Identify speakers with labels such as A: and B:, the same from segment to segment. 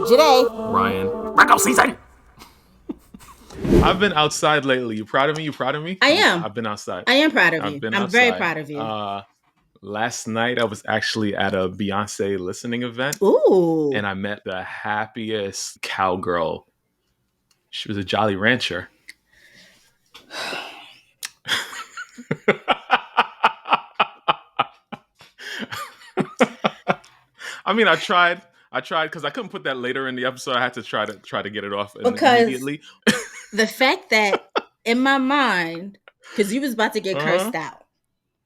A: Joyhdae.
B: Ryan.
C: Virgo season.
B: I've been outside lately. You proud of me? You proud of me?
A: I am.
B: I've been outside.
A: I am proud of
B: I've
A: you.
B: been
A: I'm
B: outside.
A: very proud of you.
B: Last night I was actually at a Beyoncé listening event.
A: Ooh.
B: And I met the happiest cowgirl. She was a Jolly Rancher. I mean, I tried because I couldn't put that later in the episode. I had to try to get it off immediately.
A: The fact that in my mind, because you was about to get cursed out,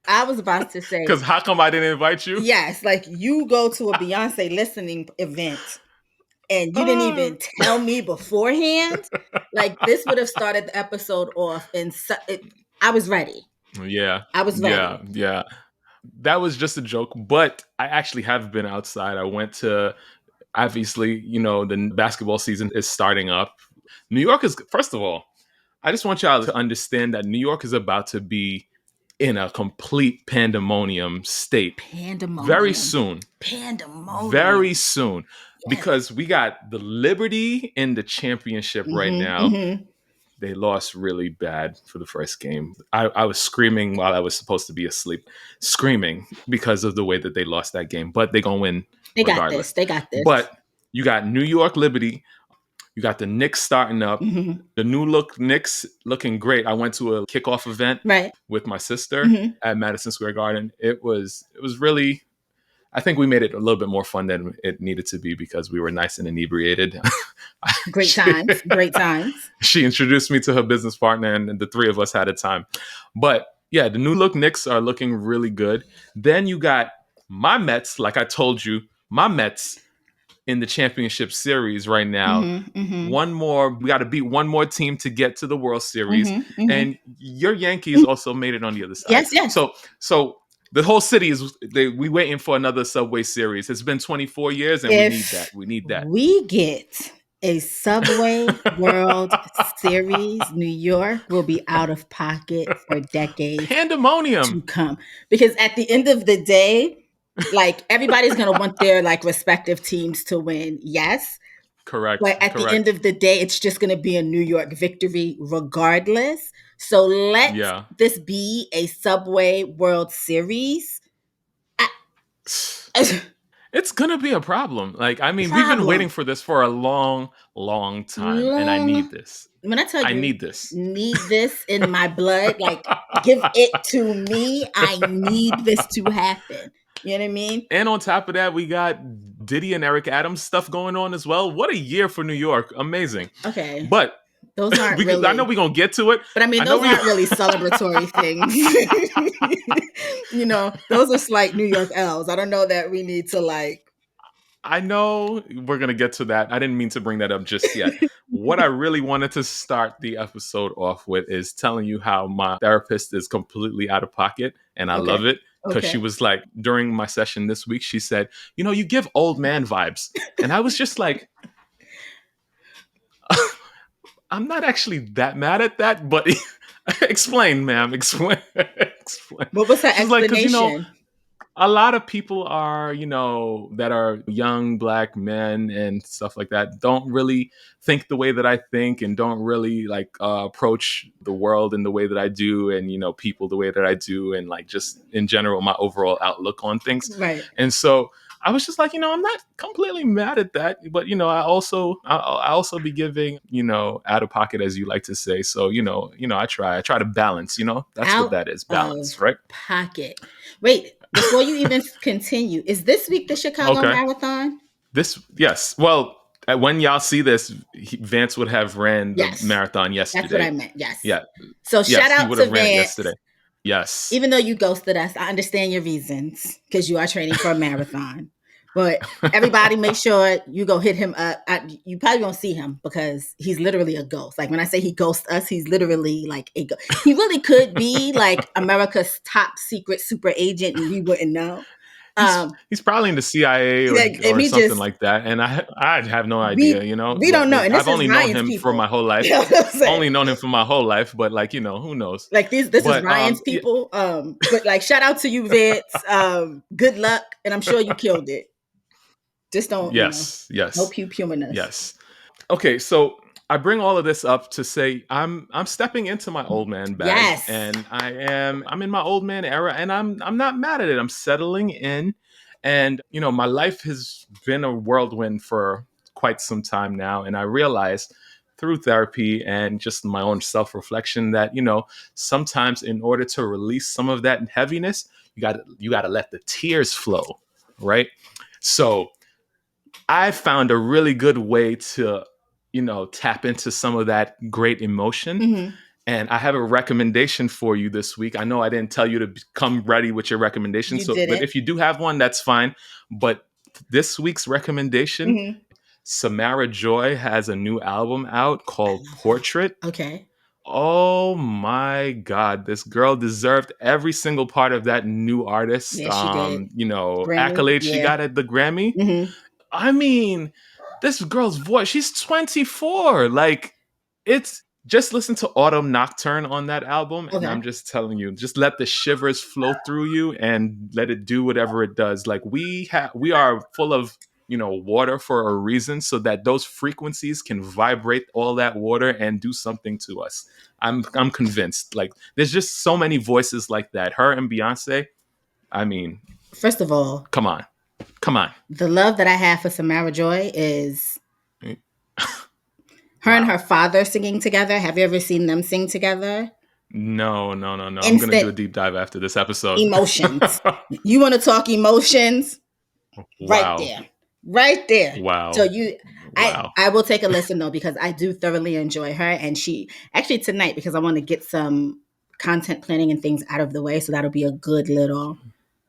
A: I was about to say,
B: because how come I didn't invite you?
A: Yes, like you go to a Beyonce listening event and you didn't even tell me beforehand. Like this would have started the episode off, and I was ready.
B: Yeah,
A: I was ready.
B: Yeah. That was just a joke, but I actually have been outside. I went to, obviously, the basketball season is starting up. New York is, first of all, I just want y'all to understand that New York is about to be in a complete pandemonium state.
A: Pandemonium.
B: Very soon.
A: Pandemonium.
B: Very soon. Yes. Because we got the Liberty in the championship right now. Mm-hmm. They lost really bad for the first game. I was screaming while I was supposed to be asleep, screaming because of the way that they lost that game. But they're going to win regardless.
A: They got this.
B: But you got New York Liberty. You got the Knicks starting up. Mm-hmm. The new look Knicks looking great. I went to a kickoff event with my sister at Madison Square Garden. It was really... I think we made it a little bit more fun than it needed to be because we were nice and inebriated.
A: Great times.
B: She introduced me to her business partner and the three of us had a time. But yeah, the new look Knicks are looking really good. Then you got my Mets, like I told you, my Mets in the championship series right now. One more, we got to beat one more team to get to the World Series. And your Yankees also made it on the other side.
A: Yes.
B: So the whole city we waiting for another Subway Series. It's been 24 years and we need that.
A: We get a Subway World Series, New York will be out of pocket for decades.
B: Pandemonium
A: to come. Because at the end of the day, like everybody's going to want their like respective teams to win. Yes.
B: Correct.
A: But at the end of the day, it's just going to be a New York victory regardless. So let this be a Subway World Series.
B: It's going to be a problem. Like, I mean, we've been waiting for this for a long, long time. And I need this.
A: When I tell you,
B: I need this
A: in my blood, like give it to me. I need this to happen. You know what I mean?
B: And on top of that, we got Diddy and Eric Adams stuff going on as well. What a year for New York. Amazing.
A: Okay.
B: But
A: those aren't really...
B: I know we're going to get to it.
A: But I mean, those aren't really celebratory things. Those are slight New York L's. I don't know that we need to like...
B: I know we're going to get to that. I didn't mean to bring that up just yet. What I really wanted to start the episode off with is telling you how my therapist is completely out of pocket. And I love it. Because she was like, during my session this week, she said, you give old man vibes. And I was just like, I'm not actually that mad at that, but explain, ma'am, explain.
A: What was that explanation?
B: Like, a lot of people are, that are young Black men and stuff like that, don't really think the way that I think and don't really approach the world in the way that I do and, people the way that I do and like just in general, my overall outlook on things.
A: Right.
B: And so I was just like, I'm not completely mad at that, but, I'll also be giving, out of pocket, as you like to say. So, I try to balance, that's what that is. Balance, right?
A: Pocket. Wait. Before you even continue, is this week the Chicago Marathon?
B: Yes. Well, when y'all see this, Vance would have ran the marathon yesterday.
A: That's what I meant. Yes.
B: Yeah.
A: So shout out to Vance.
B: Yesterday. Yes.
A: Even though you ghosted us, I understand your reasons because you are training for a marathon. But everybody make sure you go hit him up. You probably won't see him because he's literally a ghost. Like when I say he ghosts us, he's literally like a ghost. He really could be like America's top secret super agent and we wouldn't know.
B: He's probably in the CIA or something like that. And I have no idea,
A: We don't know. And
B: I've only known him for my whole life. Only known him for my whole life, but who knows?
A: Like this is Ryan's people. But like shout out to you, Vince. Good luck. And I'm sure you killed it. Just don't,
B: Yes,
A: no
B: yes,
A: puminess.
B: yes. Okay, so I bring all of this up to say I'm stepping into my old man bag,
A: Yes.
B: and I'm in my old man era, and I'm not mad at it. I'm settling in, and my life has been a whirlwind for quite some time now, and I realized through therapy and just my own self-reflection that sometimes in order to release some of that heaviness, you got to let the tears flow, right? So I found a really good way to, tap into some of that great emotion.
A: Mm-hmm.
B: And I have a recommendation for you this week. I know I didn't tell you to come ready with your recommendation.
A: You
B: So, but
A: didn't.
B: if you do have one, that's fine. But this week's recommendation,
A: Mm-hmm.
B: Samara Joy has a new album out
A: I
B: called
A: love her.
B: Portrait.
A: Okay.
B: Oh my God, this girl deserved every single part of that new artist,
A: Yeah, she did. Grammy.
B: accolade she
A: Yeah.
B: got at the Grammy.
A: Mm-hmm.
B: I mean, this girl's voice, she's 24. Like, it's just listen to Autumn Nocturne on that album. And
A: Okay.
B: I'm just telling you, just let the shivers flow through you and let it do whatever it does. Like, we are full of, water for a reason, so that those frequencies can vibrate all that water and do something to us. I'm convinced. Like, there's just so many voices like that. Her and Beyonce. I mean,
A: First of all,
B: come on. Come on.
A: the love that I have for Samara Joy is her and
B: Wow.
A: her father singing together. Have you ever seen them sing together?
B: No. I'm going to do a
A: Instant
B: deep dive after this episode.
A: emotions. You want to talk emotions? Right
B: Wow.
A: there. Right there.
B: Wow.
A: So
B: Wow.
A: I will take a listen though, because I do thoroughly enjoy her. And she actually tonight, because I want to get some content planning and things out of the way. So that'll be a good little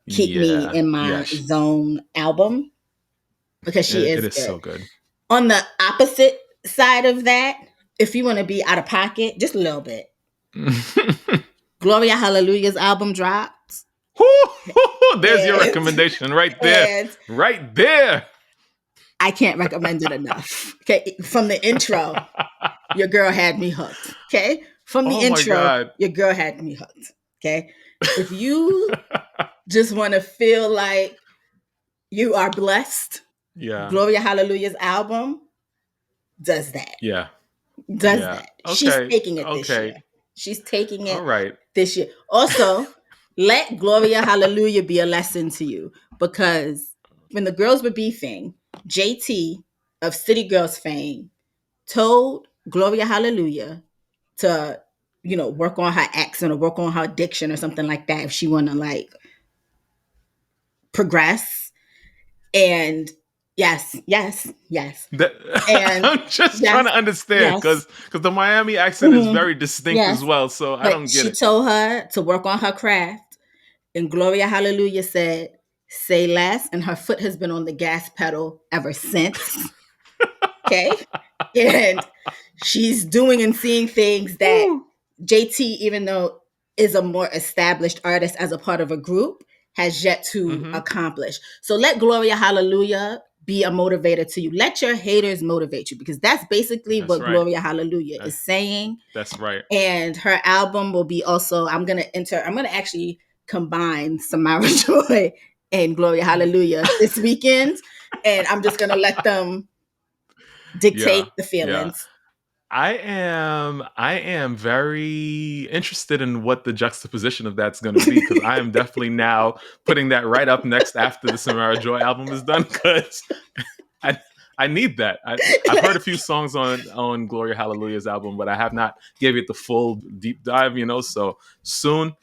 A: keep me
B: Yeah.
A: in my zone album, because she
B: It
A: is
B: is
A: good.
B: so good.
A: On the opposite side of that, if you want to be out of pocket, just a little bit, Gloria Hallelujah's album drops.
B: There's your recommendation right there. Right there.
A: I can't recommend it enough. Okay. From the intro, your girl had me hooked. Okay. From the intro, your girl had me hooked. Okay. If you just want to feel like you are blessed, Gloria Hallelujah's album does that.
B: Yeah.
A: Does that.
B: Okay.
A: She's taking it this year. She's taking it
B: all right.
A: this year. Also, let Gloria Hallelujah be a lesson to you, because when the girls were beefing, JT of City Girls fame told Gloria Hallelujah to, work on her accent or work on her diction or something like that if she want to like progress. And yes. And
B: I'm just trying to understand, because the Miami accent is very distinct as well. So I don't get it.
A: She told her to work on her craft, and Gloria Hallelujah said, "Say less," and her foot has been on the gas pedal ever since. Okay, and she's doing and seeing things that JT, even though is a more established artist as a part of a group, has yet to accomplish. So let Gloria Hallelujah be a motivator to you. Let your haters motivate you, because that's basically what Gloria Hallelujah is saying.
B: That's right.
A: And her album will be also, I'm going to actually combine Samara Joy and Gloria Hallelujah this weekend. And I'm just going to let them dictate the feelings.
B: I am very interested in what the juxtaposition of that's going to be, because I am definitely now putting that right up next after the Samara Joy album is done, because I need that. I've heard a few songs on Gloria Hallelujah's album, but I have not gave it the full deep dive, so soon.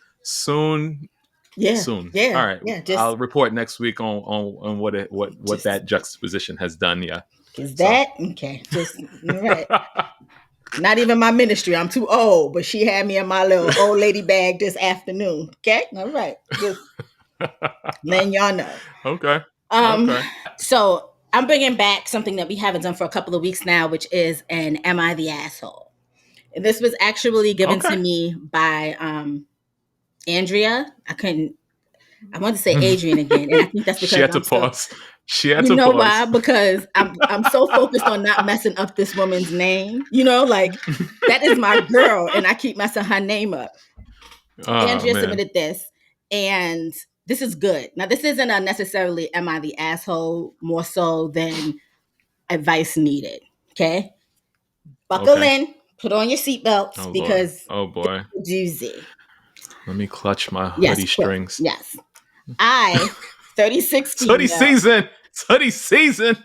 A: Yeah.
B: Soon.
A: Yeah.
B: All right.
A: Yeah,
B: I'll report next week on what that juxtaposition has done. Yeah.
A: Is that okay? Just right. Not even my ministry. I'm too old, but she had me in my little old lady bag this afternoon. Okay. All right. Just letting y'all know.
B: Okay.
A: So I'm bringing back something that we haven't done for a couple of weeks now, which is an Am I the Asshole? And this was actually given to me by Andrea. I want to say Adrian again, and I think that's because
B: she had to pause.
A: You know why? Because I'm so focused on not messing up this woman's name. Like that is my girl, and I keep messing her name up. Andrea submitted this, and this is good. Now, this isn't a necessarily am I the asshole more so than advice needed. Okay? Buckle in, put on your seatbelts
B: Oh boy.
A: because
B: Oh boy.
A: it's a doozy.
B: Let me clutch my
A: Yes,
B: hoodie
A: quick.
B: strings.
A: Yes. I, 36
B: It's hoodie
A: female,
B: season. It's hoodie season.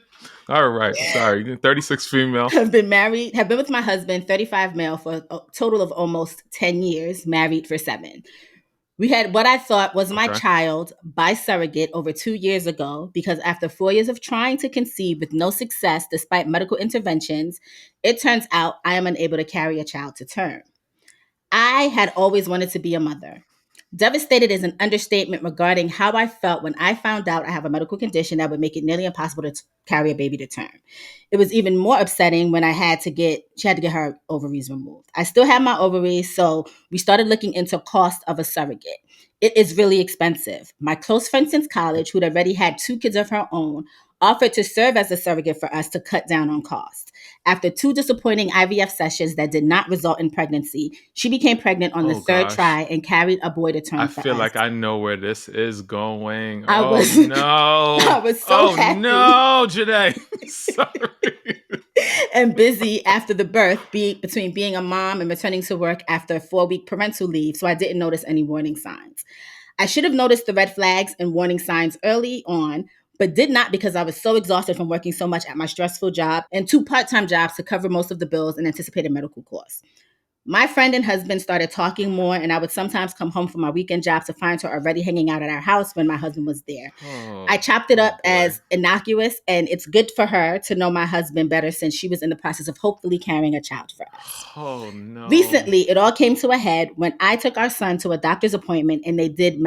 B: All right. Sorry. 36 female.
A: have been with my husband, 35 male, for a total of almost 10 years, married for 7. We had what I thought was my child by surrogate over 2 years ago because after 4 years of trying to conceive with no success despite medical interventions, it turns out I am unable to carry a child to term. I had always wanted to be a mother. Devastated is an understatement regarding how I felt when I found out I have a medical condition that would make it nearly impossible to carry a baby to term. It was even more upsetting when she had to get her ovaries removed. I still have my ovaries, so we started looking into cost of a surrogate. It is really expensive. My close friend since college, who'd already had 2 kids of her own, offered to serve as a surrogate for us to cut down on costs. After 2 disappointing IVF sessions that did not result in pregnancy, she became pregnant on the third try and carried a boy to term
B: I
A: for
B: feel
A: us.
B: like I know where this is going.
A: I was so happy.
B: No, Joyhdae. Sorry.
A: And busy after the birth, between being a mom and returning to work after a 4-week parental leave, so I didn't notice any warning signs. I should have noticed the red flags and warning signs early on, but did not because I was so exhausted from working so much at my stressful job and 2 part-time jobs to cover most of the bills and anticipated medical costs. My friend and husband started talking more, and I would sometimes come home from my weekend job to find her already hanging out at our house when my husband was there. I chopped it up as innocuous, and it's good for her to know my husband better since she was in the process of hopefully carrying a child for us.
B: Oh, no.
A: Recently, it all came to a head when I took our son to a doctor's appointment, and they did a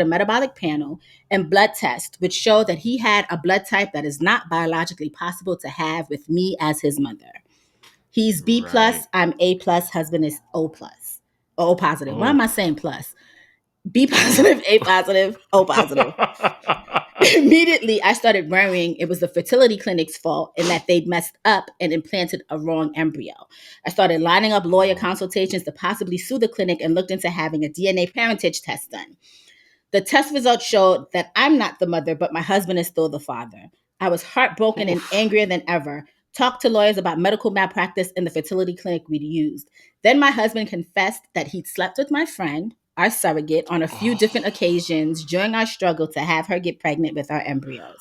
A: metabolic panel and blood test, which showed that he had a blood type that is not biologically possible to have with me as his mother. He's B+, I'm A+, husband is O+, or O positive. Why am I saying plus? B positive, A positive, O positive. Immediately, I started worrying it was the fertility clinic's fault and that they'd messed up and implanted a wrong embryo. I started lining up lawyer consultations to possibly sue the clinic and looked into having a DNA parentage test done. The test results showed that I'm not the mother, but my husband is still the father. I was heartbroken and angrier than ever. Talked to lawyers about medical malpractice in the fertility clinic we'd used. Then my husband confessed that he'd slept with my friend, our surrogate, on a few different occasions during our struggle to have her get pregnant with our embryos.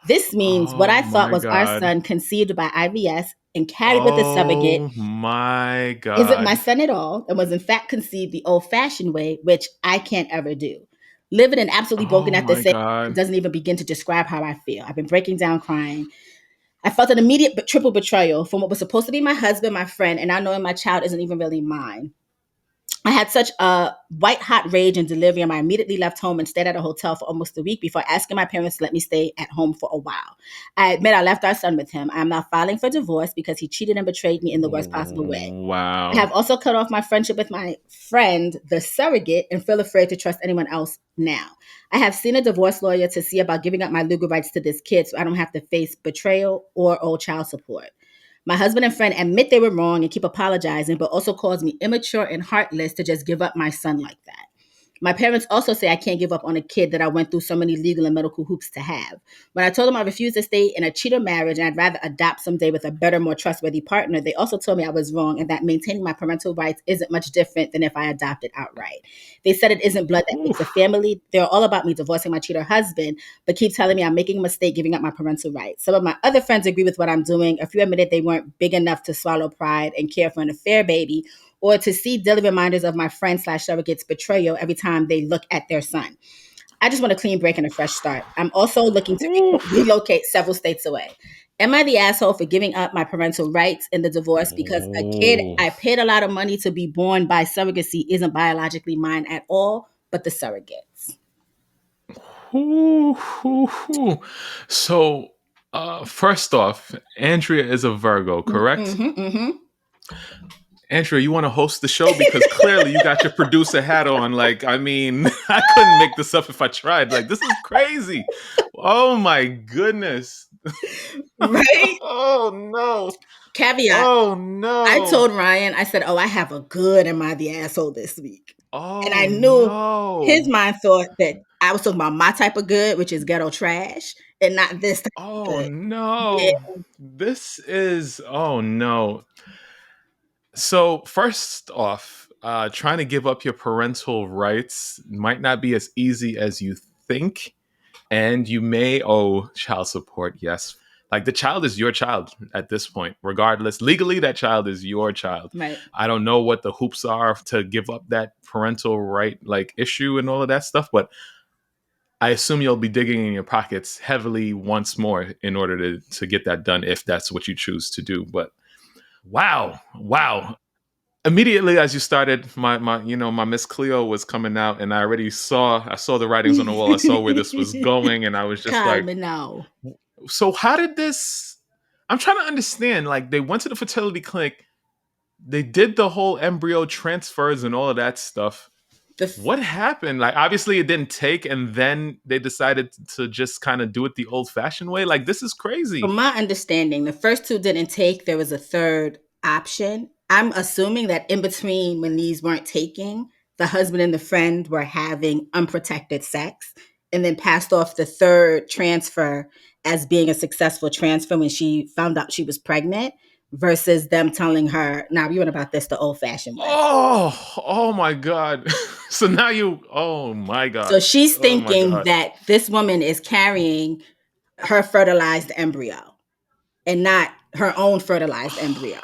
A: This means what I thought was our son conceived by IVF and carried with a surrogate.
B: Oh my God.
A: Isn't my son at all and was in fact conceived the old-fashioned way, which I can't ever do. Living and absolutely broken at the same time doesn't even begin to describe how I feel. I've been breaking down crying. I felt an immediate triple betrayal from what was supposed to be my husband, my friend, and now knowing my child isn't even really mine. I had such a white-hot rage and delirium. I immediately left home and stayed at a hotel for almost a week before asking my parents to let me stay at home for a while. I admit I left our son with him. I am now filing for divorce because he cheated and betrayed me in the worst possible way.
B: Wow.
A: I have also cut off my friendship with my friend, the surrogate, and feel afraid to trust anyone else now. I have seen a divorce lawyer to see about giving up my legal rights to this kid so I don't have to face betrayal or old child support. My husband and friend admit they were wrong and keep apologizing, but also calls me immature and heartless to just give up my son like that. My parents also say I can't give up on a kid that I went through so many legal and medical hoops to have. When I told them I refused to stay in a cheater marriage and I'd rather adopt someday with a better, more trustworthy partner, they also told me I was wrong and that maintaining my parental rights isn't much different than if I adopted outright. They said it isn't blood that makes a family. They're all about me divorcing my cheater husband, but keep telling me I'm making a mistake giving up my parental rights. Some of my other friends agree with what I'm doing. A few admitted they weren't big enough to swallow pride and care for an affair baby, or to see daily reminders of my friend/surrogate's betrayal every time they look at their son. I just want a clean break and a fresh start. I'm also looking to relocate several states away. Am I the asshole for giving up my parental rights in the divorce because a kid I paid a lot of money to be born by surrogacy isn't biologically mine at all, but the surrogates?
B: So, first off, Andrea is a Virgo, correct?
A: Mm-hmm.
B: Andrea, you want to host the show? Because clearly you got your producer hat on. Like, I mean, I couldn't make this up if I tried. Like, this is crazy. Oh, my goodness.
A: Right?
B: Oh, no.
A: Caveat.
B: Oh, no.
A: I told Ryan, I said, I have a good am I the asshole this week. And I knew his mind thought that I was talking about my type of good, which is ghetto trash, and not this type of
B: Oh
A: good. Yeah.
B: no. This is oh no. So first off, trying to give up your parental rights might not be as easy as you think, and you may owe child support. Yes, like the child is your child at this point, regardless. Legally, that child is your child.
A: Right.
B: I don't know what the hoops are to give up that parental right like issue and all of that stuff, but I assume you'll be digging in your pockets heavily once more in order to get that done if that's what you choose to do. But wow, immediately as you started, my my Miss Cleo was coming out, and I saw the writings on the wall. I saw where this was going, and I was just
A: Call
B: like,
A: me now.
B: so how did this? I'm trying to understand. Like they went to the fertility clinic, they did the whole embryo transfers and all of that stuff.
A: The
B: What happened? Like obviously it didn't take, and then they decided to just kind of do it the old-fashioned way. Like this is
A: From
B: crazy.
A: my understanding, the first two didn't take. There was a third option. I'm assuming that in between, when these weren't taking, the husband and the friend were having unprotected sex and then passed off the third transfer as being a successful transfer when she found out she was pregnant versus them telling her, now we went about this the old fashioned way.
B: Oh my God. So now oh my
A: So
B: God.
A: she's
B: Oh my
A: thinking
B: God.
A: that this woman is carrying her fertilized embryo and not her own fertilized embryo.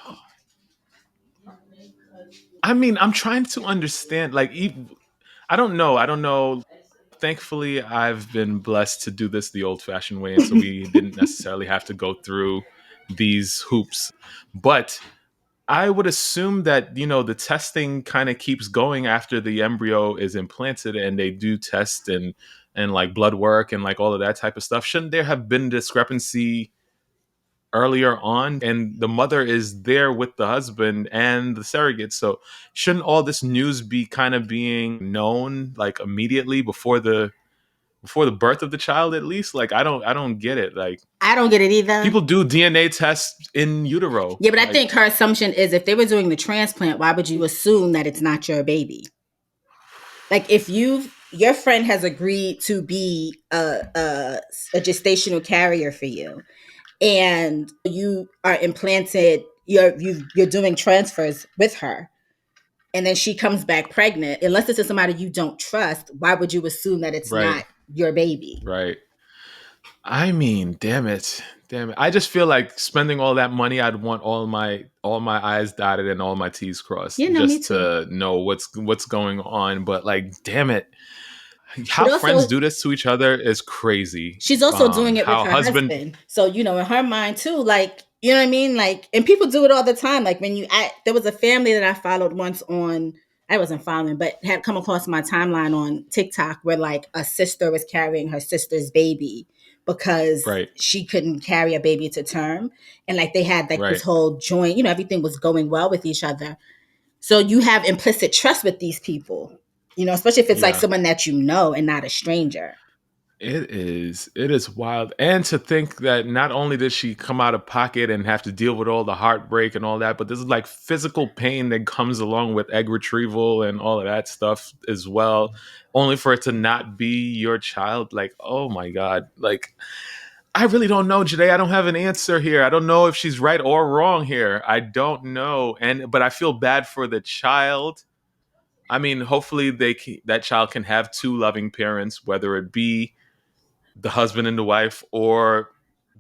B: I mean, I'm trying to understand. Like, I don't know. I don't know. Thankfully, I've been blessed to do this the old fashioned way. And so we didn't necessarily have to go through these hoops. But I would assume that, the testing kind of keeps going after the embryo is implanted and they do test and like blood work and like all of that type of stuff. Shouldn't there have been discrepancy earlier on, and the mother is there with the husband and the surrogate? So shouldn't all this news be kind of being known like immediately before the birth of the child, at least? Like I don't get it. Like
A: I don't get it either.
B: people do DNA tests in utero.
A: Yeah, but I
B: Like
A: think her assumption is if they were doing the transplant, why would you assume that it's not your baby? Like if your friend has agreed to be a gestational carrier for you, and you are implanted, you're doing transfers with her, and then she comes back pregnant. Unless it's somebody you don't trust, why would you assume that it's
B: right,
A: not your baby?
B: right. I mean, damn it. Damn it. I just feel like spending all that money, I'd want all my I's dotted and all my T's crossed
A: You know, me
B: just
A: too.
B: to know what's going on. But like, damn it. How
A: But
B: friends
A: also,
B: do this to each other is crazy.
A: she's also doing it with
B: How
A: her
B: husband
A: husband. So, in her mind too, like, you know what I mean? Like, and people do it all the time. Like there was a family that I followed once I wasn't following, but had come across my timeline on TikTok where like a sister was carrying her sister's baby because
B: right,
A: she couldn't carry a baby to term. And like they had like this
B: right,
A: whole joint, everything was going well with each other. So you have implicit trust with these people, especially if it's like
B: yeah.
A: someone that you know and not a stranger.
B: It is wild. And to think that not only did she come out of pocket and have to deal with all the heartbreak and all that, but this is like physical pain that comes along with egg retrieval and all of that stuff as well, only for it to not be your child. Like, oh my God. Like, I really don't know, Jade. I don't have an answer here. I don't know if she's right or wrong here. I don't know. But I feel bad for the child. I mean, hopefully that child can have two loving parents, whether it be the husband and the wife or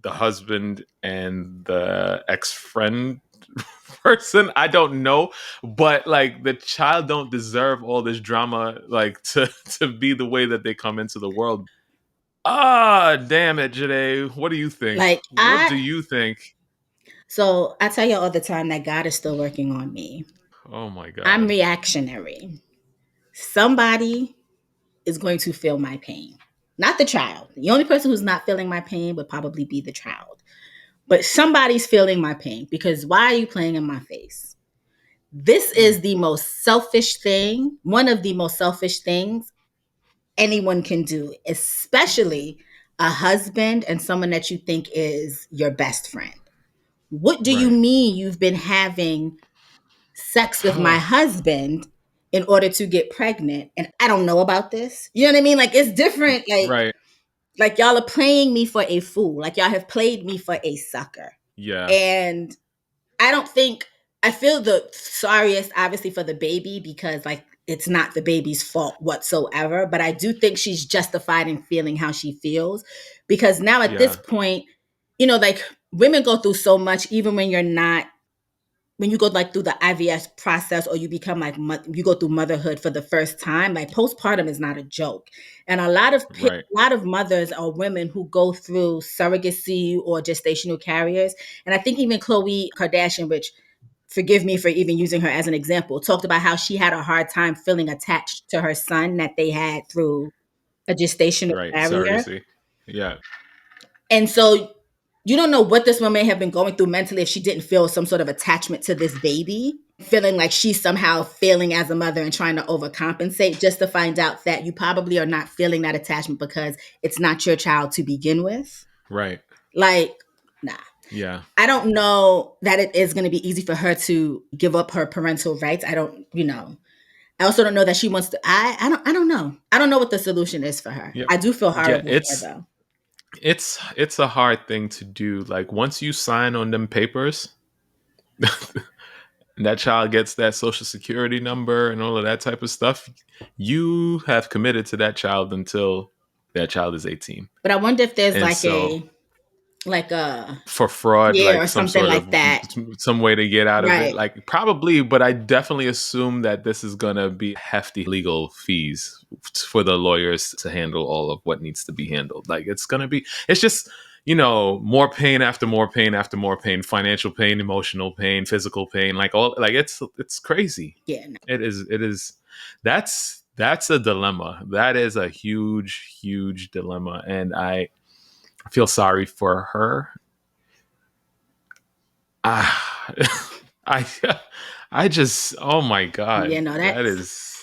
B: the husband and the ex-friend person. I don't know, but like the child don't deserve all this drama, like to be the way that they come into the world. Ah, damn it, Jade. What do you think?
A: Like
B: What do you think?
A: I tell you all the time that God is still working on me.
B: Oh my
A: I'm
B: God.
A: reactionary. Somebody is going to feel my pain. Not the child. The only person who's not feeling my pain would probably be the child. But somebody's feeling my pain because why are you playing in my face? This
B: Mm,
A: is the most selfish thing, one of the most selfish things anyone can do, especially a husband and someone that you think is your best friend. What do you
B: right.
A: mean you've been having sex with my husband in order to get pregnant. And I don't know about this. You know what I mean? Like, it's different.
B: Right.
A: Like y'all are playing me for a fool. Like y'all have played me for a sucker.
B: Yeah.
A: And I feel the sorriest, obviously, for the baby, because like it's not the baby's fault whatsoever. But I do think she's justified in feeling how she feels, because now at this point, you know, like women go through so much, even when you go like through the IVF process, or you become like, you go through motherhood for the first time, like postpartum is not a joke. And a lot of mothers are women who go through surrogacy or gestational carriers. And I think even Khloe Kardashian, which, forgive me for even using her as an example, talked about how she had a hard time feeling attached to her son that they had through a gestational carrier.
B: Surrogacy. Yeah.
A: And so you don't know what this woman may have been going through mentally if she didn't feel some sort of attachment to this baby, feeling like she's somehow failing as a mother and trying to overcompensate, just to find out that you probably are not feeling that attachment because it's not your child to begin with.
B: Right.
A: Like, nah.
B: Yeah.
A: I don't know that it is going to be easy for her to give up her parental rights. I also don't know that she wants to. I don't know. I don't know what the solution is for her.
B: Yeah.
A: I do feel horrible for her, though.
B: It's a hard thing to do. Like, once you sign on them papers, and that child gets that social security number and all of that type of stuff, you have committed to that child until that child is 18.
A: But I wonder if there's
B: for fraud, like
A: or
B: some
A: something
B: sort
A: like
B: of
A: that,
B: some way to get out of
A: right.
B: it. Like, probably, but I definitely assume that this is gonna be hefty legal fees for the lawyers to handle all of what needs to be handled. Like, it's just, you know, more pain after more pain after more pain, financial pain, emotional pain, physical pain, like all, like it's crazy.
A: Yeah, no.
B: It is. That's a dilemma. That is a huge dilemma, and I feel sorry for her. I just, oh my God.
A: Yeah, no,
B: that is,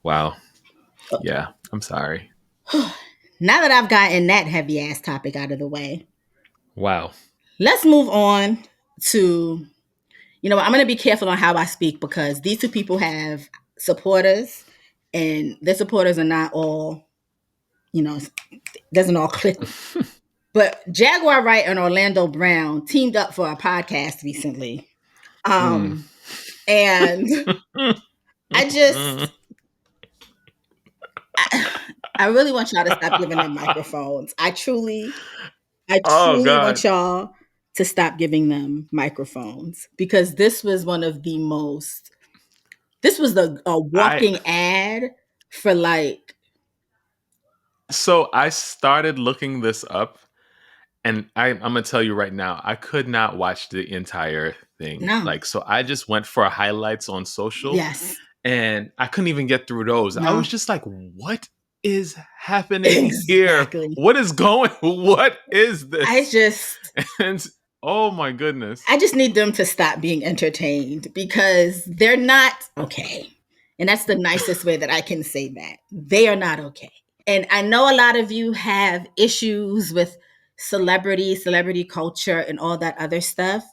B: wow. Yeah, I'm sorry.
A: Now that I've gotten that heavy ass topic out of the way.
B: Wow.
A: Let's move on to, I'm going to be careful on how I speak, because these two people have supporters, and their supporters are not all, doesn't all click. But Jaguar Wright and Orlando Brown teamed up for a podcast recently. And I really want y'all to stop giving them microphones. I truly want y'all to stop giving them microphones, because this was a walking ad for like.
B: So I started looking this up, and I'm going to tell you right now, I could not watch the entire thing.
A: No.
B: Like, so I just went for highlights on social.
A: Yes.
B: And I couldn't even get through those.
A: No.
B: I was just like, what is happening here? What is this? And oh my goodness.
A: I just need them to stop being entertained, because they're not okay. And that's the nicest way that I can say that. They are not okay. And I know a lot of you have issues with celebrity culture and all that other stuff.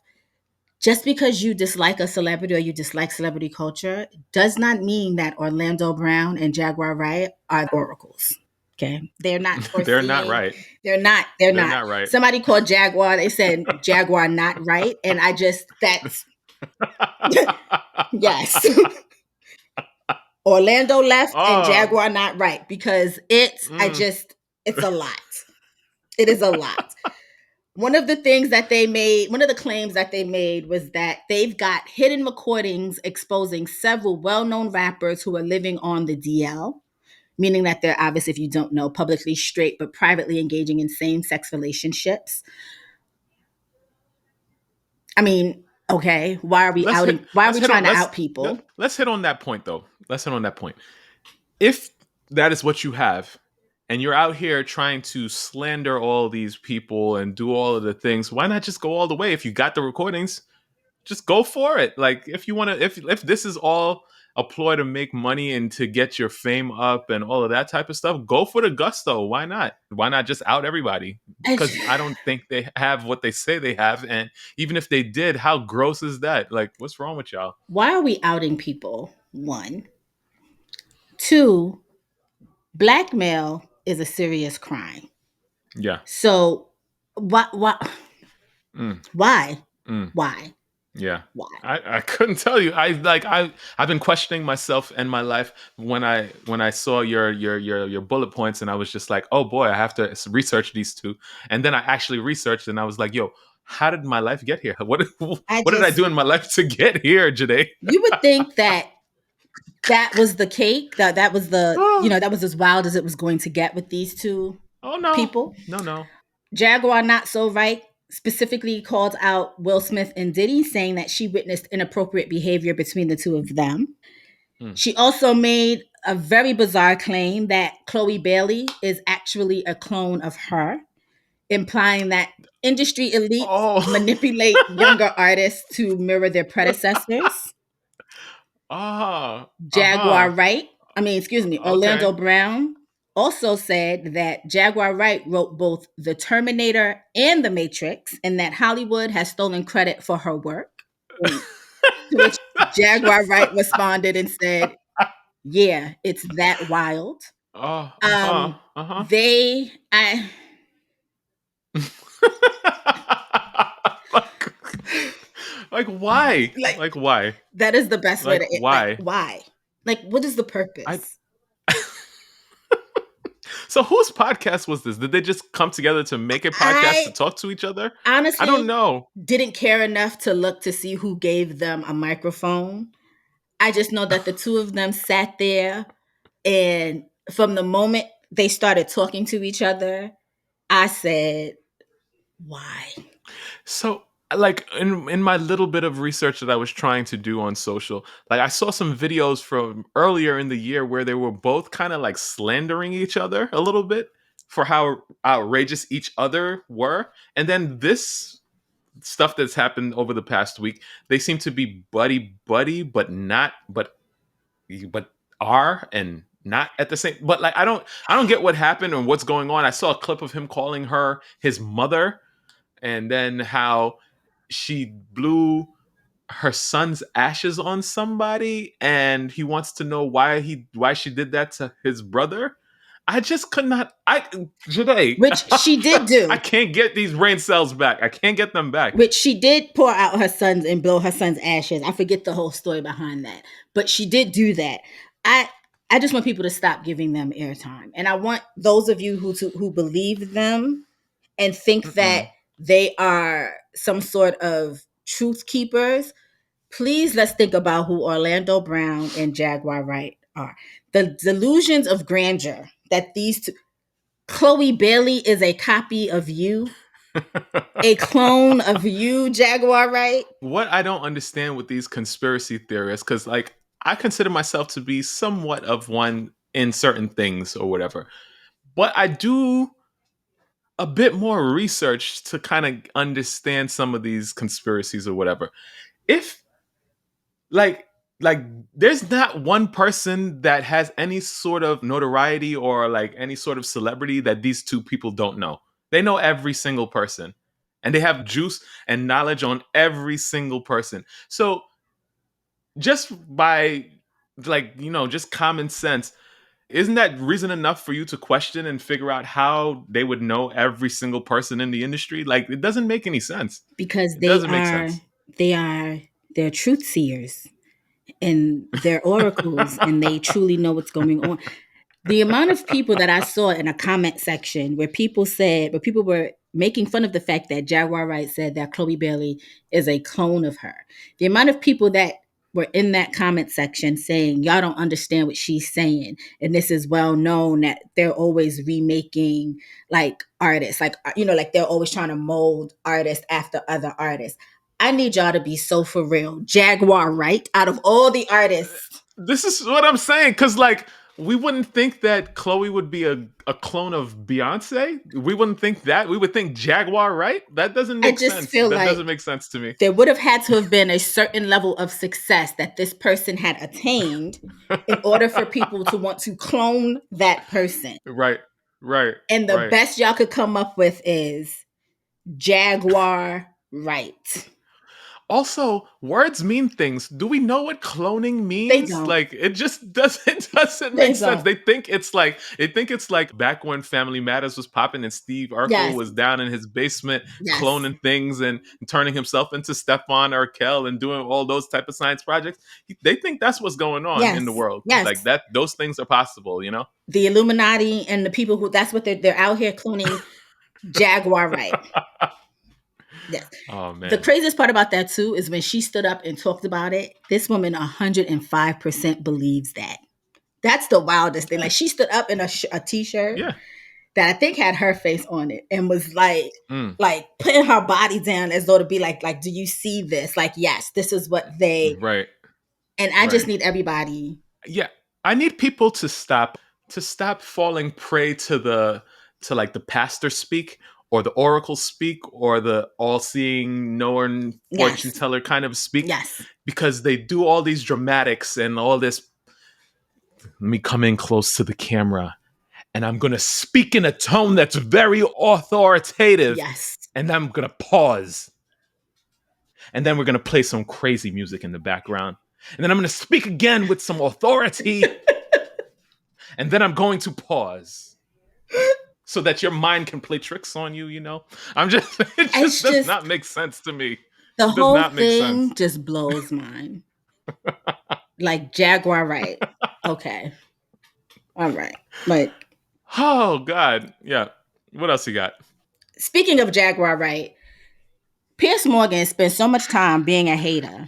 A: Just because you dislike a celebrity or you dislike celebrity culture does not mean that Orlando Brown and Jaguar Wright are oracles. Okay, they're not.
B: They're not right.
A: They're not
B: right.
A: Somebody called Jaguar. They said Jaguar not right, and that's yes. Orlando left and Jaguar not right, because it's a lot. It is a lot. One of the claims that they made was that they've got hidden recordings exposing several well-known rappers who are living on the DL, meaning that they're, obviously, if you don't know, publicly straight but privately engaging in same-sex relationships. I mean, okay, why are we trying to out people?
B: Let's hit on that point, though. If that is what you have, and you're out here trying to slander all these people and do all of the things, why not just go all the way? If you got the recordings, just go for it. Like, if you want to, if this is all a ploy to make money and to get your fame up and all of that type of stuff, go for the gusto. Why not? Why not just out everybody? Because I don't think they have what they say they have. And even if they did, how gross is that? Like, what's wrong with y'all?
A: Why are we outing people? One. Two, blackmail is a serious crime.
B: Yeah.
A: So why
B: Mm,
A: why?
B: mm.
A: Why?
B: Yeah.
A: Why?
B: I couldn't tell you. I've been questioning myself and my life when I saw your bullet points, and I was just like, oh boy, I have to research these two. And then I actually researched, and I was like, yo, how did my life get here?
A: I
B: What did I
A: just
B: do in my life to get here, Jade?
A: You would think that that was the cake, that was the,
B: Oh
A: that was as wild as it was going to get with these two
B: no.
A: people.
B: No.
A: Jaguar Not So Right specifically called out Will Smith and Diddy, saying that she witnessed inappropriate behavior between the two of them.
B: Mm.
A: She also made a very bizarre claim that Chloe Bailey is actually a clone of her, implying that industry elites
B: Oh.
A: manipulate younger artists to mirror their predecessors. Jaguar
B: Uh-huh.
A: Wright, excuse me, Orlando
B: Okay.
A: Brown also said that Jaguar Wright wrote both The Terminator and The Matrix, and that Hollywood has stolen credit for her work. And to which Jaguar Wright responded and said, "Yeah, it's that wild."
B: Uh-huh. Uh-huh.
A: They, I
B: like, like why?
A: like
B: Like why?
A: that is the best way
B: Like
A: to like
B: why?
A: why? Like, what is the
B: I
A: purpose?
B: So whose podcast was this? Did they just come together to make a podcast to
A: I
B: talk to each other? I don't
A: honestly
B: know.
A: didn't care enough to look to see who gave them a microphone. I just know that the two of them sat there, and from the moment they started talking to each other, I said, "Why?"
B: So like in my little bit of research that I was trying to do on social, like I saw some videos from earlier in the year where they were both kind of like slandering each other a little bit for how outrageous each other were. And then this stuff that's happened over the past week, they seem to be buddy buddy, but not but are and not at the same. But like I don't get what happened and what's going on. I saw a clip of him calling her his mother, and then how she blew her son's ashes on somebody, and he wants to know why she did that to his brother. I just could not. Today
A: Which she did
B: I
A: do.
B: can't get these brain cells back. I can't get them back.
A: Which she did pour out her sons and blow her son's ashes. I forget the whole story behind that, but she did do that. I I just want people to stop giving them airtime, and I want those of you who believe them and think that
B: Mm-mm.
A: they are some sort of truth keepers. Please, let's think about who Orlando Brown and Jaguar Wright are. The delusions of grandeur that these two, Chloe Bailey is a copy of you, a clone of you, Jaguar Wright.
B: What I don't understand with these conspiracy theorists, because like I consider myself to be somewhat of one in certain things or whatever, but I do a bit more research to kind of understand some of these conspiracies or whatever. If like like there's not one person that has any sort of notoriety or like any sort of celebrity that these two people don't know. They know every single person, and they have juice and knowledge on every single person. So just by like just common sense, isn't that reason enough for you to question and figure out how they would know every single person in the industry? Like it doesn't make any sense.
A: Because
B: It doesn't make sense.
A: they are they're truth seers and they're oracles and they truly know what's going on. The amount of people that I saw in a comment section where people were making fun of the fact that Jaguar Wright said that Chloe Bailey is a clone of her. The amount of people that were in that comment section saying, y'all don't understand what she's saying. And this is well known that they're always remaking like artists, like they're always trying to mold artists after other artists. I need y'all to be so for real. Jaguar Wright, out of all the artists,
B: This is what I'm saying, because like we wouldn't think that Chloe would be a clone of Beyonce. We wouldn't think that. We would think Jaguar, right? That doesn't
A: I
B: make
A: just
B: sense.
A: feel
B: That doesn't
A: like
B: make sense to me.
A: there would have had to have been a certain level of success that this person had attained in order for people to want to clone that person.
B: Right, right,
A: And the
B: right.
A: best y'all could come up with is Jaguar Wright.
B: Also, words mean things. Do we know what cloning
A: They
B: means?
A: don't.
B: Like, it just doesn't
A: They
B: make sense.
A: don't.
B: They think it's like back when Family Matters was popping and Steve Urkel
A: Yes.
B: was down in his basement
A: Yes.
B: cloning things and turning himself into Stefan Urkel and doing all those type of science projects. They think that's what's going on
A: Yes.
B: in the world.
A: Yes.
B: Like that, those things are possible.
A: The Illuminati and the people who that's what they're out here cloning Jaguar Wright. Yes.
B: Oh man.
A: The craziest part about that too is when she stood up and talked about it, this woman 105% believes that. That's the wildest thing. Like she stood up in a t-shirt
B: Yeah.
A: that I think had her face on it and was like
B: Mm.
A: like putting her body down as though to be like, do you see this? Like, yes, this is what they
B: Right.
A: And I just
B: Right.
A: need everybody.
B: Yeah. I need people to stop falling prey to like the pastor speak or the oracle speak or the all-seeing knower fortune teller kind of speak.
A: Yes.
B: Because they do all these dramatics and all this. Let me come in close to the camera and I'm going to speak in a tone that's very authoritative.
A: Yes.
B: And then I'm going to pause. And then we're going to play some crazy music in the background. And then I'm going to speak again with some authority. And then I'm going to pause. So that your mind can play tricks on you, it just does not make sense to me.
A: The whole thing just blows mine. Like Jaguar Wright. Okay. All right. Like,
B: oh God. Yeah. What else you got?
A: Speaking of Jaguar Wright, Piers Morgan spent so much time being a hater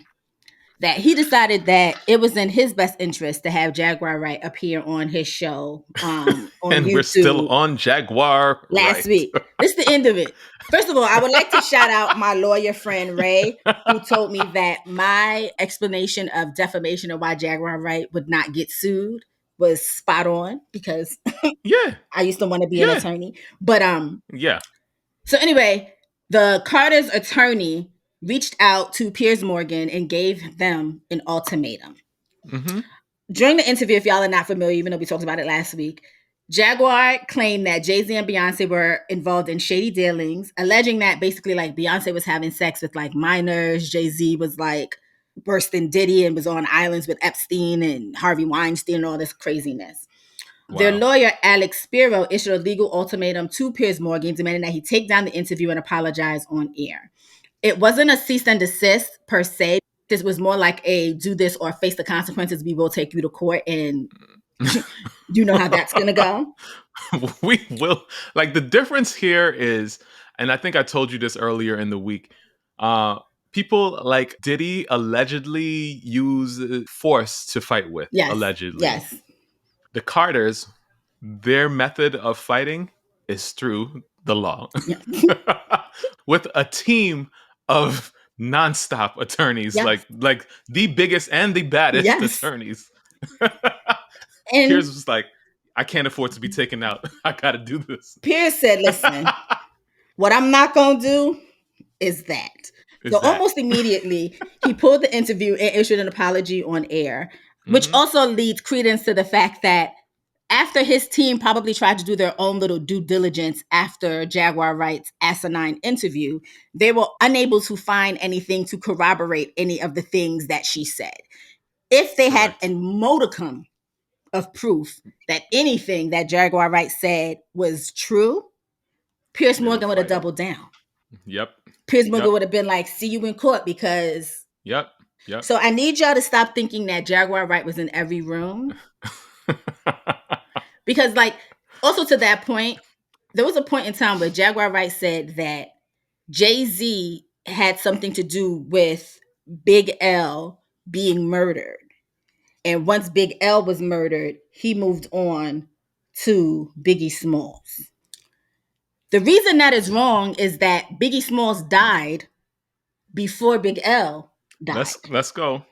A: that he decided that it was in his best interest to have Jaguar Wright appear on his show on
B: and
A: YouTube.
B: We're still on Jaguar
A: last week. This is the end of it. First of all, I would like to shout out my lawyer friend Ray, who told me that my explanation of defamation of why Jaguar Wright would not get sued was spot on because
B: yeah,
A: I used to want to be an attorney. But
B: yeah.
A: So anyway, the Carter's attorney reached out to Piers Morgan and gave them an ultimatum.
B: Mm-hmm.
A: During the interview, if y'all are not familiar, even though we talked about it last week, Jaguar claimed that Jay-Z and Beyoncé were involved in shady dealings, alleging that basically like Beyoncé was having sex with like minors. Jay-Z was like worse than Diddy and was on islands with Epstein and Harvey Weinstein and all this craziness. Wow. Their lawyer, Alex Spiro, issued a legal ultimatum to Piers Morgan, demanding that he take down the interview and apologize on air. It wasn't a cease and desist per se. This was more like a do this or face the consequences. We will take you to court, and you know how that's going to go.
B: We will. Like the difference here is, and I think I told you this earlier in the week, people like Diddy allegedly use force to fight with.
A: Yes.
B: Allegedly.
A: Yes.
B: The Carters, their method of fighting is through the law. Yeah. With a team of nonstop attorneys, yes. like the biggest and the baddest attorneys. And Piers was like, I can't afford to be taken out. I got to do this.
A: Piers said, listen, what I'm not going to do is that. Almost immediately, he pulled the interview and issued an apology on air, which also leads credence to the fact that after his team probably tried to do their own little due diligence after Jaguar Wright's asinine interview, they were unable to find anything to corroborate any of the things that she said. If they had a modicum of proof that anything that Jaguar Wright said was true, Piers Morgan would have doubled down.
B: Yep.
A: Piers Morgan would have been like, see you in court because...
B: Yep.
A: So I need y'all to stop thinking that Jaguar Wright was in every room. Because like, also to that point, there was a point in time where Jaguar Wright said that Jay-Z had something to do with Big L being murdered. And once Big L was murdered, he moved on to Biggie Smalls. The reason that is wrong is that Biggie Smalls died before Big L died.
B: Let's go.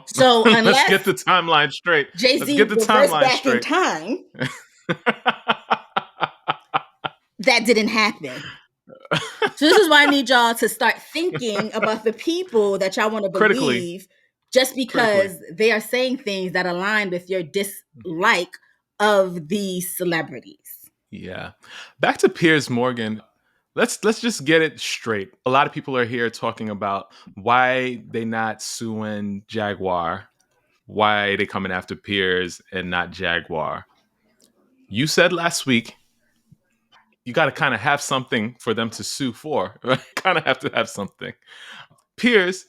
A: So
B: let's get the timeline straight.
A: Jay-Z reversed back in time. That didn't happen. So this is why I need y'all to start thinking about the people that y'all want to believe just because they are saying things that align with your dislike of these celebrities.
B: Yeah. Back to Piers Morgan. let's just get it straight. A lot of people are here talking about why they not suing Jaguar, why they coming after Piers and not Jaguar. You said last week you got to kind of have something for them to sue for. Right? Kind of have to have something. Piers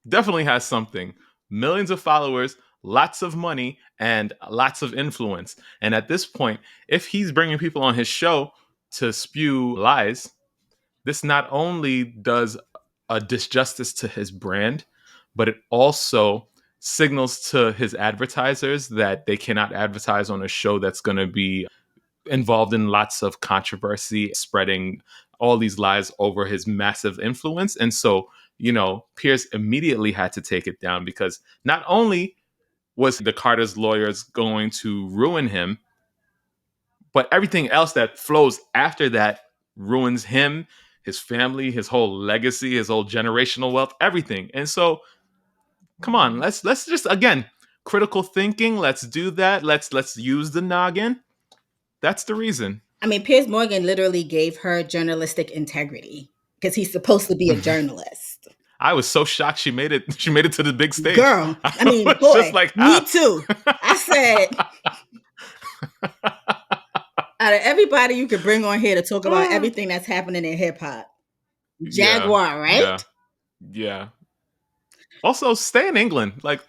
B: definitely has something. Millions of followers, lots of money, and lots of influence. And at this point, if he's bringing people on his show to spew lies, this not only does a disjustice to his brand, but it also signals to his advertisers that they cannot advertise on a show that's going to be involved in lots of controversy, spreading all these lies over his massive influence. And so, Piers immediately had to take it down because not only was the Carter's lawyers going to ruin him, but everything else that flows after that ruins him, his family, his whole legacy, his whole generational wealth, everything. And so, come on, let's just again, critical thinking. Let's do that. Let's use the noggin. That's the reason.
A: I mean, Piers Morgan literally gave her journalistic integrity because he's supposed to be a journalist.
B: I was so shocked she made it. She made it to the big stage.
A: Girl, I mean, boy, just like, me too. I said, out of everybody you could bring on here to talk about everything that's happening in hip hop, Jaguar, right?
B: Yeah. Also, stay in England. Like,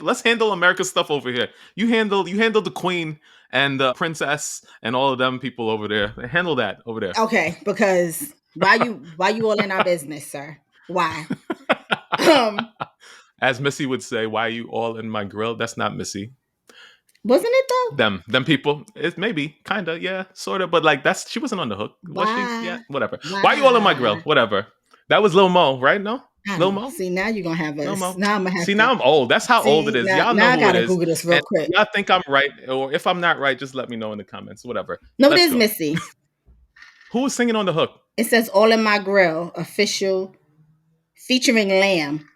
B: let's handle America's stuff over here. You handle the Queen and the Princess and all of them people over there. Handle that over there.
A: Okay, because why you all in our business, sir? Why?
B: As Missy would say, why are you all in my grill? That's not Missy.
A: Wasn't it though?
B: Them people. It maybe, kinda, yeah, sorta. But like she wasn't on the hook. Was she? Yeah, whatever. Why are you all in my grill? Whatever. That was Lil Mo, right? No? Lil Mo?
A: See, now you're gonna have us. Now I'm gonna have
B: now I'm old. That's how old it is. Y'all know
A: I
B: who
A: gotta
B: it is.
A: Google this real quick.
B: Y'all think I'm right, or if I'm not right, just let me know in the comments. Whatever.
A: No, it is Missy.
B: Who was singing on the hook?
A: It says "All in My Grill" official, featuring Lamb.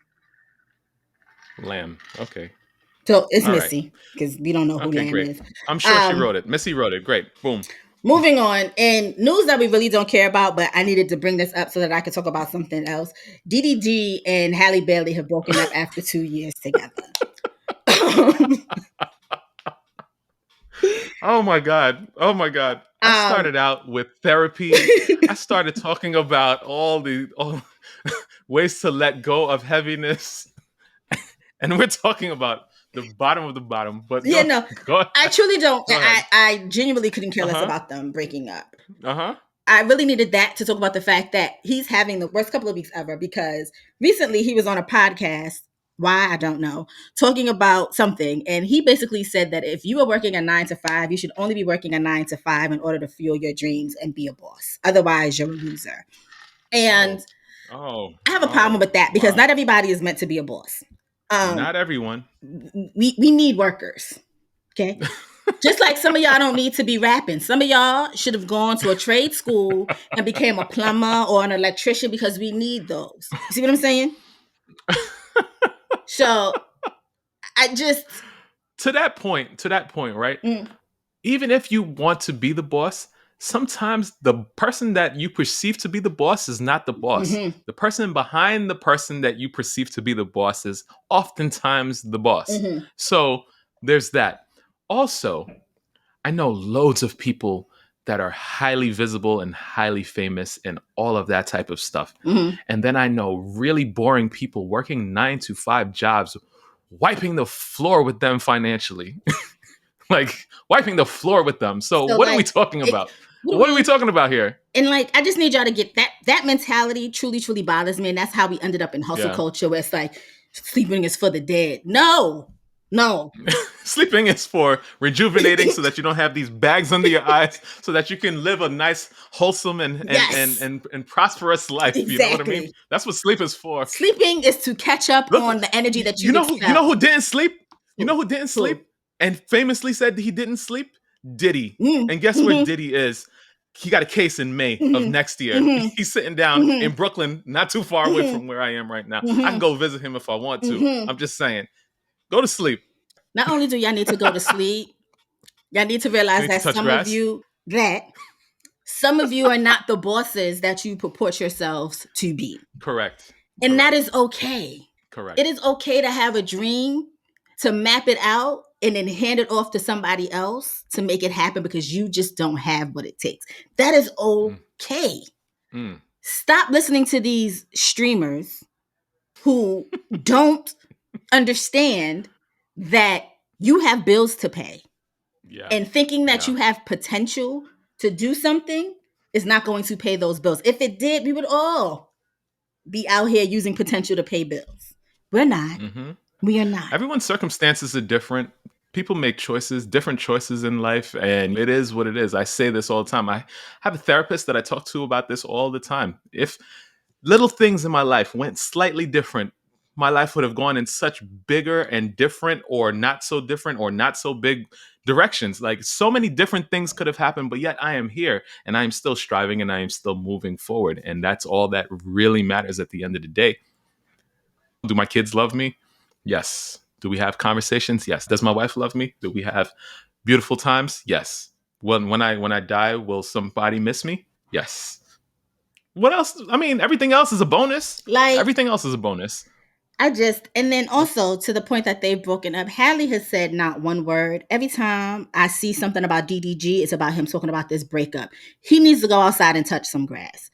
B: Okay.
A: So it's Missy because we don't know who Lamb is.
B: I'm sure she wrote it. Missy wrote it. Great. Boom.
A: Moving on, and news that we really don't care about, but I needed to bring this up so that I could talk about something else. DDG and Halle Bailey have broken up after 2 years together.
B: Oh my God. I started out with therapy. I started talking about all ways to let go of heaviness. And we're talking about the bottom of the bottom. But
A: go ahead. I truly don't. I genuinely couldn't care less about them breaking up. I really needed that to talk about the fact that he's having the worst couple of weeks ever because recently he was on a podcast. Why? I don't know. Talking about something. And he basically said that if you are working a 9 to 5, you should only be working a 9 to 5 in order to fuel your dreams and be a boss. Otherwise, you're a loser. And I have a problem with that because not everybody is meant to be a boss.
B: Not everyone.
A: We need workers. Okay. Just like some of y'all don't need to be rapping. Some of y'all should have gone to a trade school and became a plumber or an electrician because we need those. You see what I'm saying? So I just
B: to that point, right? Even if you want to be the boss, sometimes the person that you perceive to be the boss is not the boss. Mm-hmm. The person behind the person that you perceive to be the boss is oftentimes the boss. Mm-hmm. So there's that. Also, I know loads of people that are highly visible and highly famous and all of that type of stuff. Mm-hmm. And then I know really boring people working 9 to 5 jobs, wiping the floor with them financially. Like wiping the floor with them. So what are we talking about? What are we talking about here?
A: And like, I just need y'all to get that mentality truly, truly bothers me. And that's how we ended up in hustle culture where it's like sleeping is for the dead. No.
B: Sleeping is for rejuvenating so that you don't have these bags under your eyes so that you can live a nice, wholesome and prosperous life. Exactly. You know what I mean? That's what sleep is for.
A: Sleeping is to catch up on the energy that you
B: know who didn't sleep? You know who didn't sleep? And famously said he didn't sleep? Diddy. And guess where Diddy is? He got a case in May of next year. He's sitting down in Brooklyn, not too far away from where I am right now. I can go visit him if I want to. I'm just saying. Go to sleep.
A: Not only do y'all need to go to sleep, y'all need to realize that some of you Some of you are not the bosses that you purport yourselves to be.
B: Correct.
A: And that
B: Correct.
A: is okay.
B: Correct.
A: It is okay to have a dream, to map it out, and then hand it off to somebody else to make it happen because you just don't have what it takes. That is okay.
B: Mm.
A: Stop listening to these streamers who don't understand that you have bills to pay.
B: Yeah.
A: And thinking that
B: Yeah.
A: you have potential to do something is not going to pay those bills. If it did, we would all be out here using potential to pay bills. We're not.
B: Mm-hmm.
A: We are not.
B: Everyone's circumstances are different. People make choices, different choices in life, and it is what it is. I say this all the time. I have a therapist that I talk to about this all the time. If little things in my life went slightly different, my life would have gone in such bigger and different or not so different or not so big directions. Like so many different things could have happened, but yet I am here and I am still striving and I am still moving forward. And that's all that really matters at the end of the day. Do my kids love me? Yes. Do we have conversations? Yes. Does my wife love me? Do we have beautiful times? Yes. When I die, will somebody miss me? Yes. What else? I mean, everything else is a bonus.
A: Like,
B: Everything else is a bonus.
A: and then also to the point that they've broken up, Halle has said not one word. Every time I see something about DDG, it's about him talking about this breakup. He needs to go outside and touch some grass.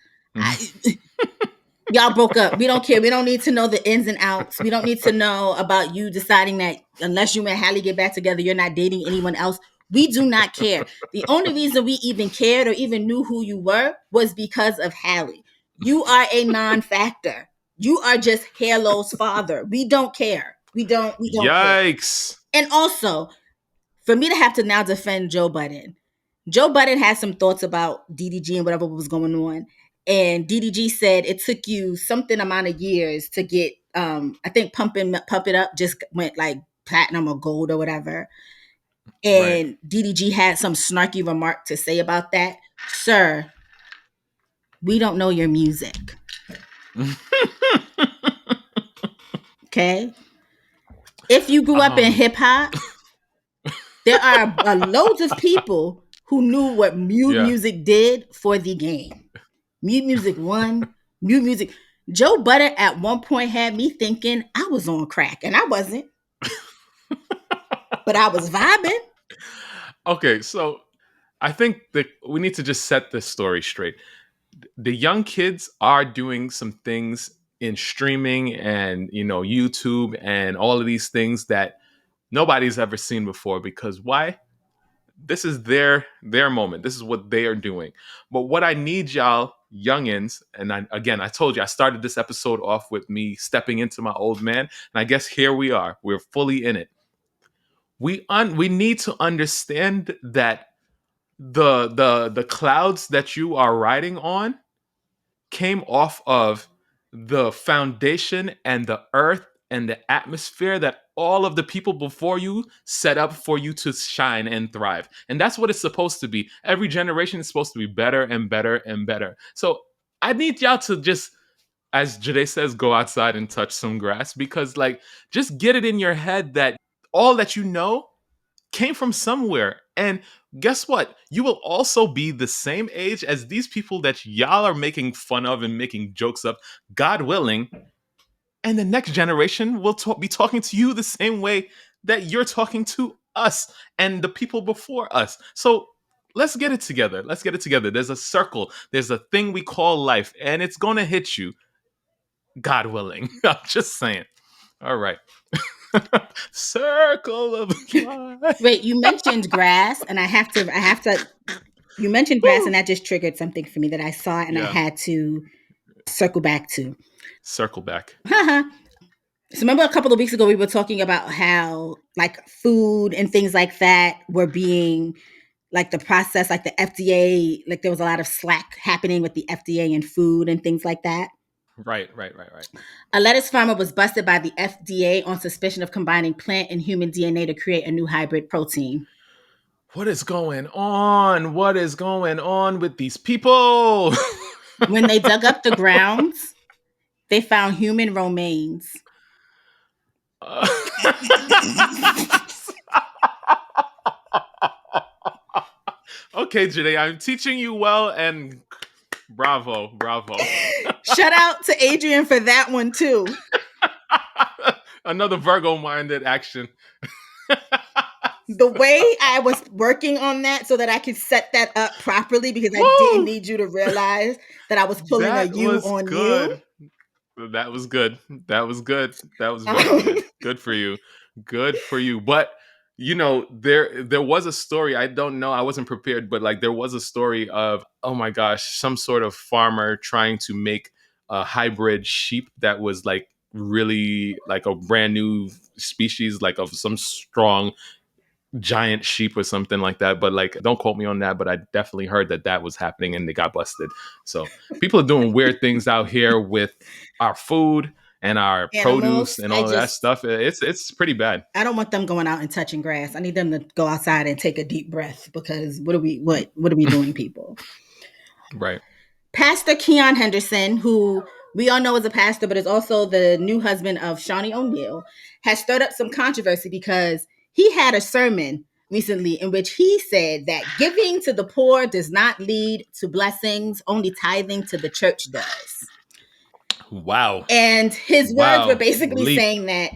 A: Y'all broke up. We don't care. We don't need to know the ins and outs. We don't need to know about you deciding that unless you and Halle get back together, you're not dating anyone else. We do not care. The only reason we even cared or even knew who you were was because of Halle. You are a non-factor. You are just Halo's father. We don't care. We don't
B: Yikes.
A: care. And also, for me to have to now defend Joe Budden. Joe Budden had some thoughts about DDG and whatever was going on. And DDG said it took you something amount of years to get, I think Pump It Up just went like platinum or gold or whatever. And right. DDG had some snarky remark to say about that. Sir, we don't know your music. Okay? If you grew up in hip hop, there are loads of people who knew what music did for the game. Music won. Music. Joe Budden at one point had me thinking I was on crack, and I wasn't. But I was vibing.
B: Okay, so I think that we need to just set this story straight. The young kids are doing some things in streaming and, YouTube and all of these things that nobody's ever seen before, because why? This is their moment. This is what they are doing. But what I need y'all youngins, and I told you I started this episode off with me stepping into my old man, and I guess here we are. We're fully in it. We need to understand that the clouds that you are riding on came off of the foundation and the earth and the atmosphere that all of the people before you set up for you to shine and thrive. And that's what it's supposed to be. Every generation is supposed to be better and better and better. So I need y'all to just, as Joyhdae says, go outside and touch some grass, because just get it in your head that all that you know came from somewhere. And guess what? You will also be the same age as these people that y'all are making fun of and making jokes of, God willing. And the next generation will be talking to you the same way that you're talking to us and the people before us. So let's get it together. Let's get it together. There's a circle. There's a thing we call life, and it's going to hit you, God willing. I'm just saying. All right. Circle of life.
A: Wait, you mentioned grass, and I have to. You mentioned grass, and that just triggered something for me that I saw, and I had to circle back to.
B: Circle back.
A: So remember a couple of weeks ago we were talking about how food and things like that were being the process, the FDA, there was a lot of slack happening with the FDA and food and things like that.
B: Right.
A: A lettuce farmer was busted by the FDA on suspicion of combining plant and human DNA to create a new hybrid protein.
B: What is going on? What is going on with these people?
A: When they dug up the grounds, they found human remains.
B: okay, Janae. I'm teaching you well, and bravo.
A: Shout out to Adrian for that one too.
B: Another Virgo-minded action.
A: The way I was working on that so that I could set that up properly, because I didn't need you to realize that I was pulling a
B: That
A: you
B: was
A: on
B: good.
A: you.
B: That was good. That was very good. Good for you. But there was a story. I don't know. I wasn't prepared, but like there was a story of, oh my gosh, some sort of farmer trying to make a hybrid sheep that was like really like a brand new species, like of some strong giant sheep or something like that. But like, don't quote me on that, but I definitely heard that was happening and they got busted. So people are doing weird things out here with our food and our
A: Animals,
B: produce and all of that stuff. It's pretty bad.
A: I don't want them going out and touching grass. I need them to go outside and take a deep breath, because what are we doing, people?
B: Right.
A: Pastor Keion Henderson, who we all know is a pastor, but is also the new husband of Shawnee O'Neal, has stirred up some controversy because he had a sermon recently in which he said that giving to the poor does not lead to blessings, only tithing to the church does.
B: Wow.
A: And his words were basically saying that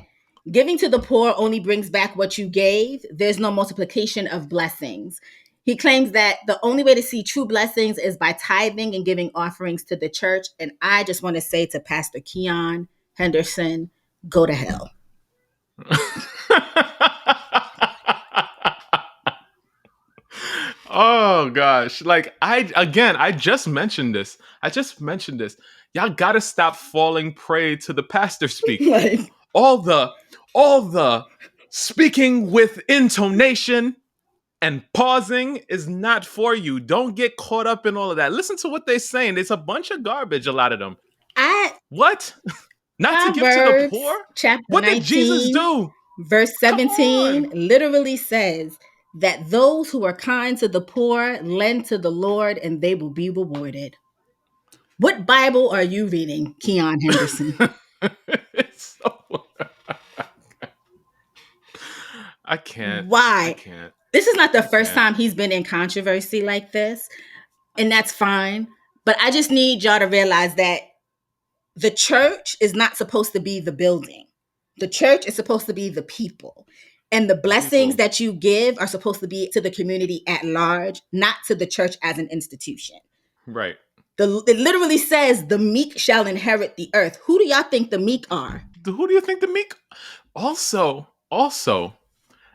A: giving to the poor only brings back what you gave. There's no multiplication of blessings. He claims that the only way to see true blessings is by tithing and giving offerings to the church. And I just want to say to Pastor Keion Henderson, go to hell.
B: Oh gosh. Like I just mentioned this. Y'all gotta stop falling prey to the pastor speak.
A: Like,
B: all the speaking with intonation and pausing is not for you. Don't get caught up in all of that. Listen to what they're saying. It's a bunch of garbage, a lot of them. What? Not to give to the poor?
A: Chapter
B: what
A: 19,
B: did Jesus do?
A: Verse 17 literally says that those who are kind to the poor lend to the Lord and they will be rewarded. What Bible are you reading, Keion Henderson?
B: I can't.
A: Why?
B: I can't.
A: This is not the first time he's been in controversy like this, and that's fine. But I just need y'all to realize that the church is not supposed to be the building. The church is supposed to be the people. And the blessings that you give are supposed to be to the community at large, not to the church as an institution.
B: Right.
A: It literally says the meek shall inherit the earth. Who do y'all think the meek are?
B: Who do you think the meek? Also,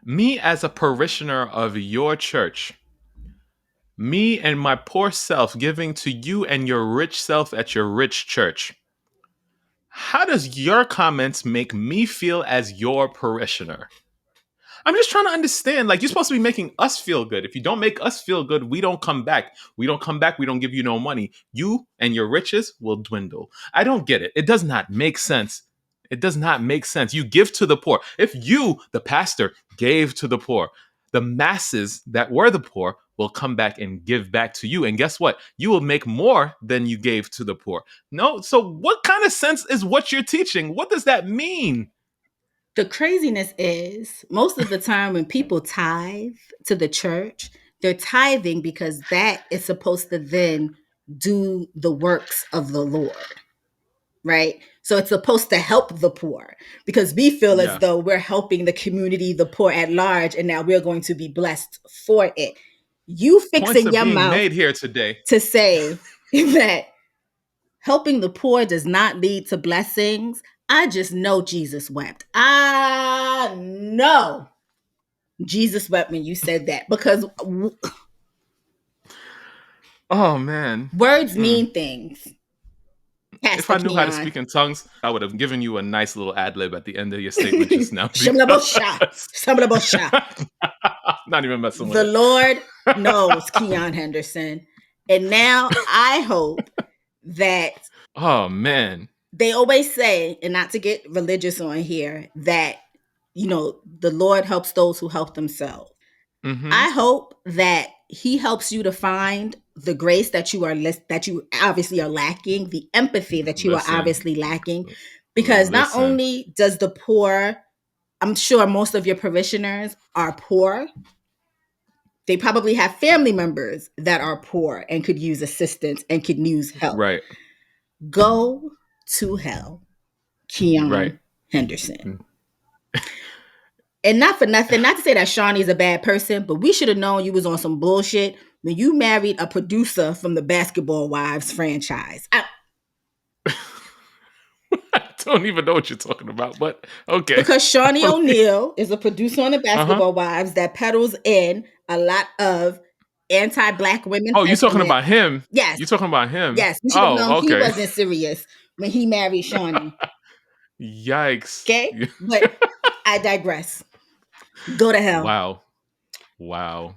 B: me as a parishioner of your church, me and my poor self giving to you and your rich self at your rich church. How does your comments make me feel as your parishioner? I'm just trying to understand. Like, you're supposed to be making us feel good. If you don't make us feel good, we don't come back. We don't give you no money. You and your riches will dwindle. I don't get it. It does not make sense. You give to the poor. If you, the pastor, gave to the poor, the masses that were the poor will come back and give back to you. And guess what? You will make more than you gave to the poor. No? So what kind of sense is what you're teaching? What does that mean?
A: The craziness is most of the time when people tithe to the church, they're tithing because that is supposed to then do the works of the Lord, right? So it's supposed to help the poor because we feel as though we're helping the community, the poor at large, and now we're going to be blessed for it. You fixing your mouth
B: made here today
A: to say that helping the poor does not lead to blessings. I just know Jesus wept. I know Jesus wept when you said that because
B: oh man,
A: words mean things. Pastor
B: if I knew
A: Keion.
B: how to speak in tongues, I would have given you a nice little ad lib at the end of your statement just now. Not even messing with
A: the
B: it.
A: Lord knows, Keion Henderson. And now I hope that
B: oh man,
A: they always say, and not to get religious on here, that the Lord helps those who help themselves. Mm-hmm. I hope that he helps you to find the grace that you obviously are lacking, the empathy that you are obviously lacking, because not only does the poor, I'm sure most of your parishioners are poor, They probably have family members that are poor and could use assistance and could use help.
B: Right.
A: Go to hell,
B: Right.
A: Keion Henderson. And not for nothing, not to say that Shawnee's a bad person, but we should have known you was on some bullshit when you married a producer from the Basketball Wives franchise.
B: I don't even know what you're talking about, but okay.
A: Because Shawnee O'Neal is a producer on the Basketball Wives that peddles in a lot of anti-Black women.
B: Oh, you're talking about him?
A: Yes.
B: You're talking about him?
A: Yes. We should have known he wasn't serious when he married Shawnee.
B: Yikes.
A: Okay? But I digress. Go to hell.
B: Wow.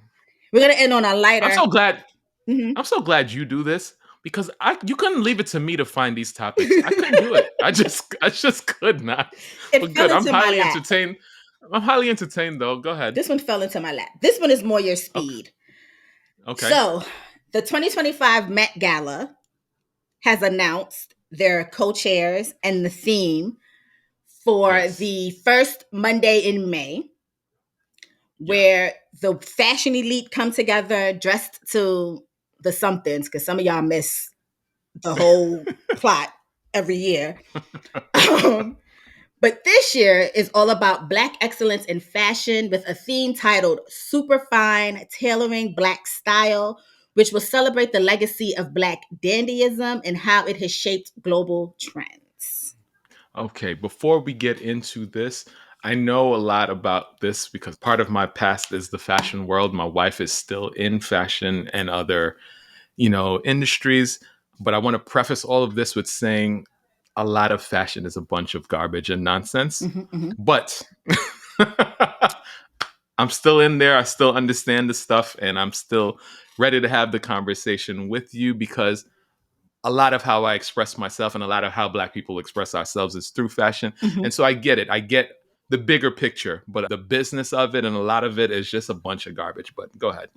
A: We're going to end on a lighter.
B: I'm so glad. Mm-hmm. I'm so glad you do this because you couldn't leave it to me to find these topics. I couldn't do it. I just could not. But good. I'm highly entertained. I'm highly entertained though. Go ahead.
A: This one fell into my lap. This one is more your speed.
B: Okay.
A: So the 2025 Met Gala has announced their co-chairs and the theme for the first Monday in May, where the fashion elite come together dressed to the somethings, because some of y'all miss the whole plot every year. But this year is all about Black excellence in fashion with a theme titled Superfine Tailoring Black Style, which will celebrate the legacy of Black dandyism and how it has shaped global trends.
B: Okay, before we get into this, I know a lot about this because part of my past is the fashion world. My wife is still in fashion and other, industries. But I want to preface all of this with saying a lot of fashion is a bunch of garbage and nonsense. Mm-hmm. But I'm still in there. I still understand the stuff and I'm still ready to have the conversation with you because a lot of how I express myself and a lot of how Black people express ourselves is through fashion. Mm-hmm. And so I get it. I get the bigger picture, but the business of it and a lot of it is just a bunch of garbage. But go ahead.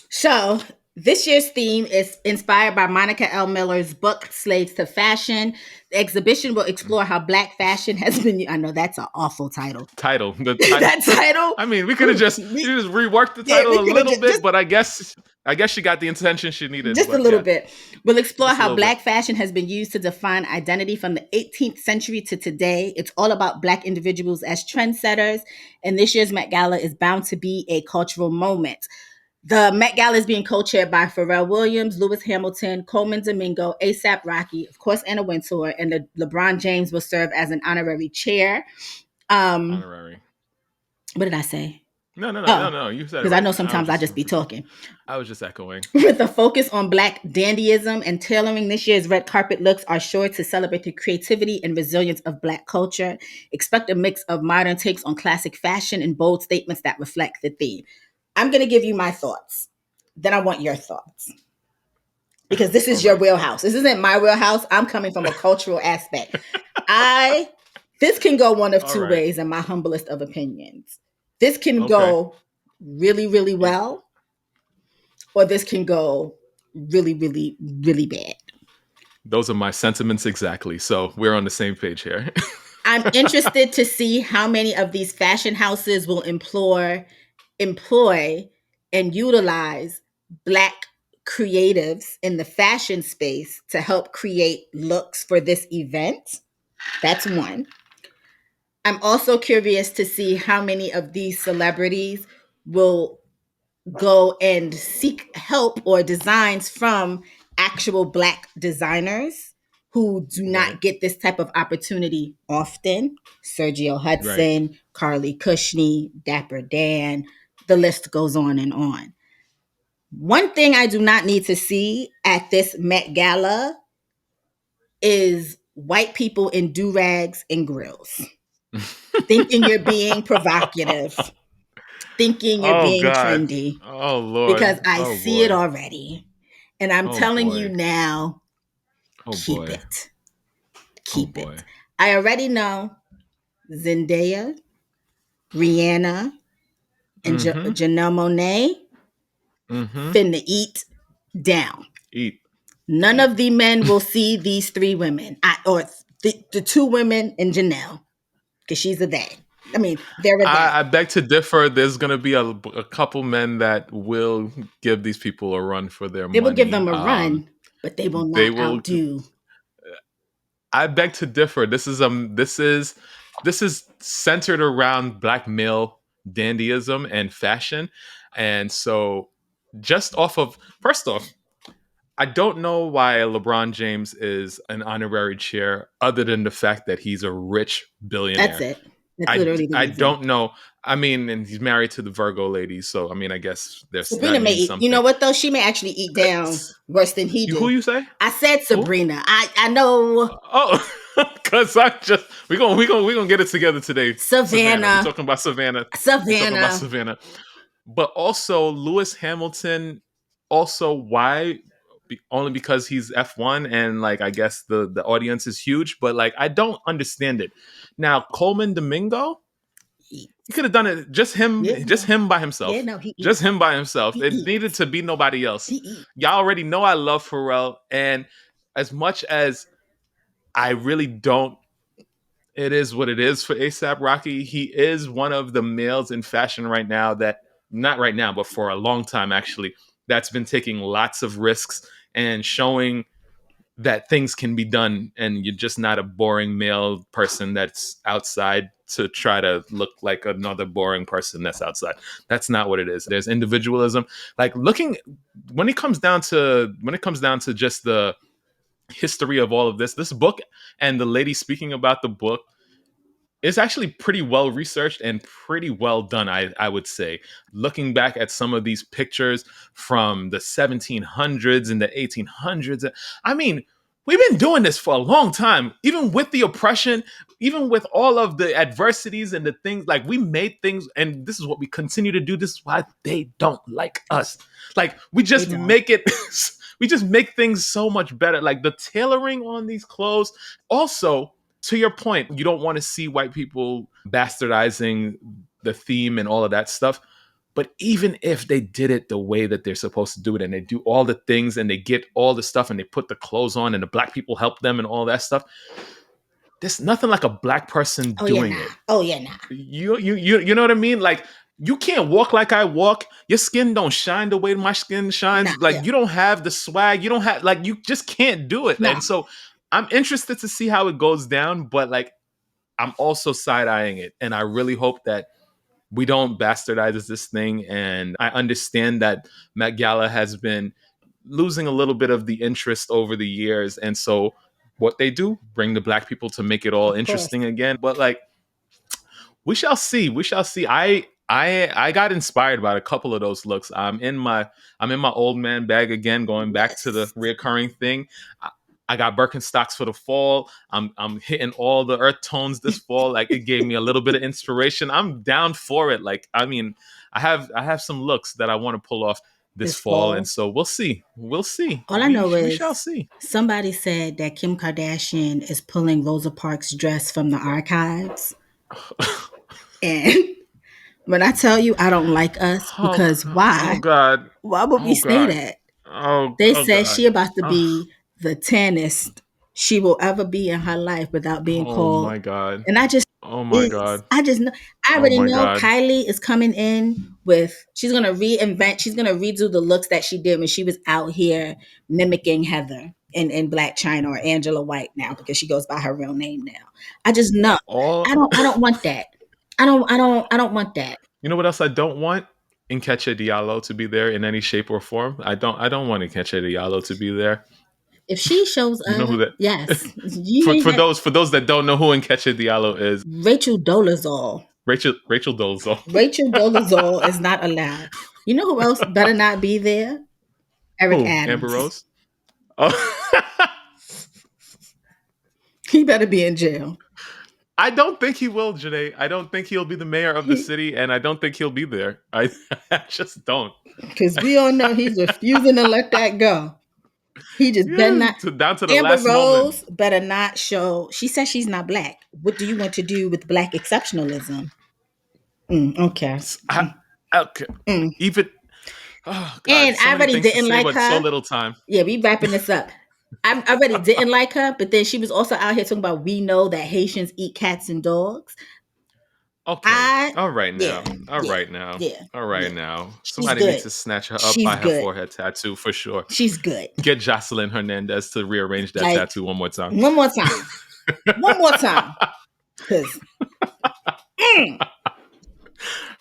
A: So this year's theme is inspired by Monica L. Miller's book, Slaves to Fashion. The exhibition will explore how Black fashion has been... I know that's an awful title.
B: That title? I mean, we could have just reworked the title a little bit, but I guess she got the intention she needed.
A: Just a little bit. We'll explore how Black fashion has been used to define identity from the 18th century to today. It's all about Black individuals as trendsetters. And this year's Met Gala is bound to be a cultural moment. The Met Gala is being co-chaired by Pharrell Williams, Lewis Hamilton, Coleman Domingo, A$AP Rocky, of course, Anna Wintour, and LeBron James will serve as an honorary chair.
B: Honorary.
A: What did I say?
B: No. You said it.
A: Because I know sometimes I just be talking.
B: I was just echoing.
A: With a focus on Black dandyism and tailoring, this year's red carpet looks are sure to celebrate the creativity and resilience of Black culture. Expect a mix of modern takes on classic fashion and bold statements that reflect the theme. I'm going to give you my thoughts. Then I want your thoughts. Because this is your wheelhouse. This isn't my wheelhouse. I'm coming from a cultural aspect. This can go one of two ways in my humblest of opinions. This can go really, really well. Or this can go really, really, really bad.
B: Those are my sentiments exactly. So we're on the same page here.
A: I'm interested to see how many of these fashion houses will employ and utilize Black creatives in the fashion space to help create looks for this event. That's one. I'm also curious to see how many of these celebrities will go and seek help or designs from actual Black designers who do not get this type of opportunity often. Sergio Hudson, Carly Cushnie, Dapper Dan, the list goes on and on. One thing I do not need to see at this Met Gala is white people in do-rags and grills. Thinking you're being provocative. Thinking you're being trendy.
B: Oh, Lord.
A: Because I see it already. And I'm telling you now, keep it. Keep it. I already know Zendaya, Rihanna, and Janelle Monáe finna eat down. None of the men will see these three women, or the two women and Janelle, because she's a they. I mean, there is that.
B: I beg to differ. There's going to be a couple men that will give these people a run for their
A: They will give
B: money.
A: them a run, but they will
B: They
A: not
B: will.
A: outdo.
B: I beg to differ. This is centered around black male dandyism and fashion, and so just off of first off, I don't know why LeBron James is an honorary chair, other than the fact that he's a rich
A: That's
B: billionaire.
A: it. That's literally the
B: I
A: reason.
B: don't know. I mean, and he's married to the Virgo lady, so I mean, I guess
A: Sabrina
B: that
A: may
B: means
A: eat. You know
B: something.
A: what though? She may actually eat down worse than he
B: Who
A: do.
B: you say?
A: I said
B: Who?
A: Sabrina. I know
B: Oh, because I just we gonna get it together today. Savannah. We
A: Savannah.
B: talking about Savannah. We talking about
A: Savannah.
B: Savannah. But also Lewis Hamilton. Also, why? Only because he's F1 and like I guess the audience is huge. But like I don't understand it. Now Coleman Domingo.
A: Eat.
B: He could have done it
A: Yeah,
B: just
A: no.
B: him by
A: Yeah,
B: himself.
A: no, he
B: Just
A: eats.
B: him by himself.
A: He
B: It needed
A: eats.
B: to be nobody else.
A: He eats.
B: Y'all already know I love Pharrell, and as much as I really don't, it is what it is for ASAP Rocky. He is one of the males in fashion right now that, not right now, but for a long time actually, that's been taking lots of risks and showing that things can be done, and you're just not a boring male person that's outside to try to look like another boring person that's outside. That's not what it is. There's individualism. Like looking when it comes down to just the history of all of this book and the lady speaking about the book, it's actually pretty well researched and pretty well done, I would say. Looking back at some of these pictures from the 1700s and the 1800s, I mean, we've been doing this for a long time, even with the oppression, even with all of the adversities and the things. Like, we made things, and this is what we continue to do. This is why they don't like us. Like, we
A: They
B: just
A: don't.
B: make it. We just make things so much better. Like the tailoring on these clothes. Also, to your point, you don't want to see white people bastardizing the theme and all of that stuff. But even if they did it the way that they're supposed to do it, and they do all the things and they get all the stuff and they put the clothes on and the black people help them and all that stuff, there's nothing like a black person
A: Oh yeah,
B: doing
A: nah.
B: it.
A: Oh yeah, nah.
B: You know what I mean? Like, you can't walk like I walk. Your skin don't shine the way my skin
A: Nah,
B: shines. Like,
A: yeah.
B: you don't have the swag. You don't have, like, you just can't do it.
A: Nah.
B: And so I'm interested to see how it goes down, but like, I'm also side eyeing it. And I really hope that we don't bastardize this thing. And I understand that Met Gala has been losing a little bit of the interest over the years. And so what they do, bring the black people to make it all
A: Of course.
B: interesting again. But like, we shall see. We shall see. I got inspired by a couple of those looks. I'm in my old man bag again, going back to the
A: Yes.
B: reoccurring thing. I got Birkenstocks for the fall. I'm hitting all the earth tones this fall. Like, it gave me a little bit of inspiration. I'm down for it. Like, I mean, I have some looks that I want to pull off this
A: This
B: fall, and
A: fall.
B: so we'll see. We'll see.
A: All I know
B: We shall
A: is
B: see.
A: somebody said that Kim Kardashian is pulling Rosa Parks' dress from the archives. And when I tell you I don't like us,
B: Oh,
A: because
B: oh
A: why?
B: God.
A: Why would we
B: Oh
A: say
B: God.
A: that? They
B: Oh
A: said
B: God.
A: she about to
B: Oh,
A: be the tannest she will ever be in her life without being
B: oh
A: called.
B: my God.
A: And I just
B: Oh my
A: is.
B: God.
A: I just know. I
B: Oh
A: already
B: my
A: know
B: God.
A: Kylie is coming in with. She's gonna reinvent. She's gonna redo the looks that she did when she was out here mimicking Heather in Black China, or Angela White now, because she goes by her real name now. I just know.
B: All
A: I don't want that. I don't want that.
B: You know what else I don't want? Nkechi Diallo to be there in any shape or form. I don't want Nkechi Diallo to be there.
A: If she shows
B: You know who
A: up,
B: that
A: yes, you ain't got
B: for those that don't know who Nkechi Diallo is,
A: Rachel Dolezal.
B: Rachel Dolezal.
A: Rachel Dolezal is not allowed. You know who else better not be there? Eric
B: Who? Amber
A: Adams.
B: Rose? Oh.
A: He better be in jail.
B: I don't think he will, Janae. I don't think he'll be the mayor of the
A: He,
B: city, and I don't think he'll be there. I just don't.
A: because we all know he's refusing to let that go. He just better
B: Yeah,
A: not.
B: down to the
A: Amber
B: last moment.
A: Rose better not show. She says she's not black. What do you want to do with black exceptionalism? Okay.
B: I, okay.
A: Mm.
B: Even oh God,
A: And
B: so
A: I
B: many
A: already
B: things to
A: didn't
B: say,
A: like
B: but so
A: her.
B: little time.
A: Yeah, we wrapping this up. I already didn't like her, but then she was also out here talking about, we know that Haitians eat cats and dogs.
B: Okay.
A: I
B: All right
A: yeah,
B: now. All
A: yeah,
B: right now.
A: yeah,
B: All right
A: yeah.
B: now.
A: She's
B: Somebody needs
A: good.
B: to snatch her up
A: She's
B: by her
A: good.
B: forehead tattoo for sure.
A: She's good.
B: Get Jocelyn Hernandez to rearrange that
A: Like
B: tattoo one more time.
A: one more time. One more time. Because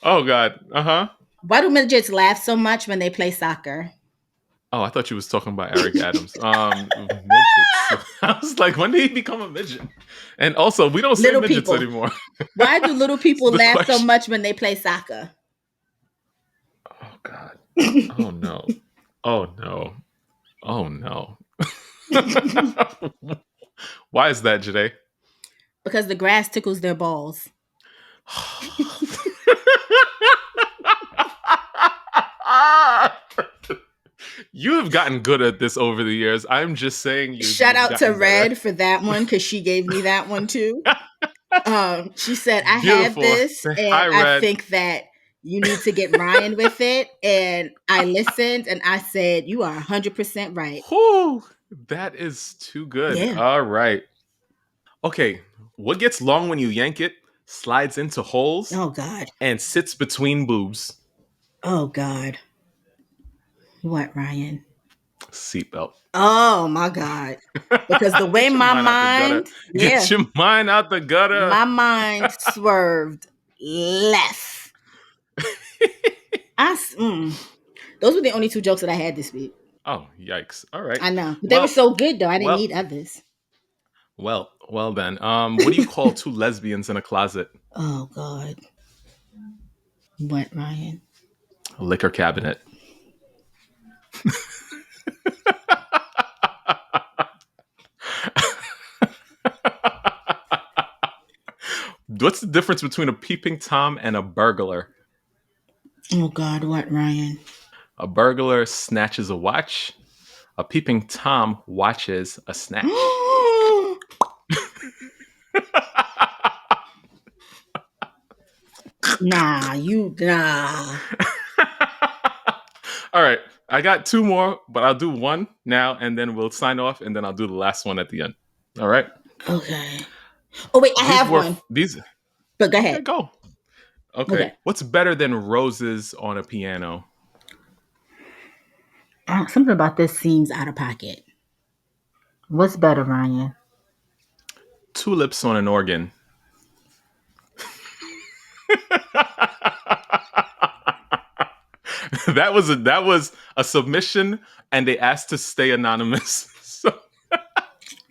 B: Oh God. Uh-huh.
A: why do midgets laugh so much when they play soccer?
B: Oh, I thought you was talking about Eric Adams. Midgets. I was like, when did he become a midget? And also, we don't say
A: Little
B: midgets
A: people.
B: anymore.
A: Why do little people
B: The
A: laugh so
B: question.
A: much when they play soccer?
B: Oh God. Oh no. Oh no. Oh no. Why is that, Jade?
A: Because the grass tickles their balls.
B: You have gotten good at this over the years. I'm just saying
A: Shout
B: you've
A: out to
B: gotten better.
A: Red for that one because she gave me that one too. She said, I have
B: Beautiful.
A: this
B: Say
A: and
B: hi,
A: I
B: Red.
A: think that you need to get Ryan with it. And I listened and I said, you are 100% right.
B: Whew, that is too good.
A: Yeah.
B: All right. Okay. What gets long when you yank it, slides into holes,
A: Oh, God.
B: and sits between boobs?
A: Oh, God. What, Ryan?
B: Seatbelt.
A: Oh, my God. Because the way
B: Get your
A: my
B: mind out the gutter.
A: mind,
B: Get
A: yeah,
B: your mind out the gutter.
A: my mind swerved left. Those were the only two jokes that I had this week.
B: Oh, yikes. All right.
A: I know. But they were
B: Well,
A: so good, though. I didn't
B: well,
A: need others.
B: well then. What do you call two lesbians in a closet?
A: Oh, God. What, Ryan?
B: A liquor cabinet. What's the difference between a peeping Tom and a burglar?
A: Oh, God. What, Ryan?
B: A burglar snatches a watch. A peeping Tom watches a snatch.
A: Nah.
B: All right. I got two more, but I'll do one now and then we'll sign off and then I'll do the last one at the end. All right.
A: Okay. Oh, wait, I
B: These
A: have
B: were
A: one.
B: these.
A: But go
B: Okay,
A: ahead.
B: go. Okay.
A: Okay.
B: What's better than roses on a piano?
A: Something about this seems out of pocket. What's better, Ryan?
B: Tulips on an organ. that was a submission and they asked to stay anonymous. So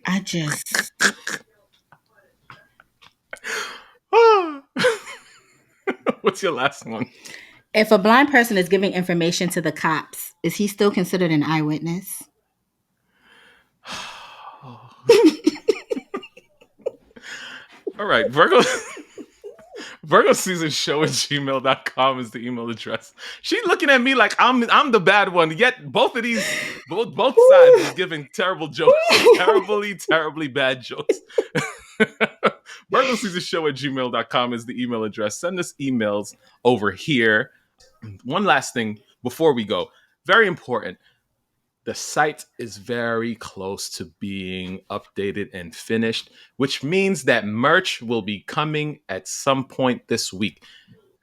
A: I just.
B: what's your last one?
A: If a blind person is giving information to the cops, is he still considered an eyewitness?
B: All right, Virgo season show at gmail.com is the email address. She's looking at me like I'm the bad one. Yet both sides is giving terrible jokes. Terribly bad jokes. Virgo season show at gmail.com is the email address. Send us emails over here. One last thing before we go. Very important. The site is very close to being updated and finished, which means that merch will be coming at some point this week.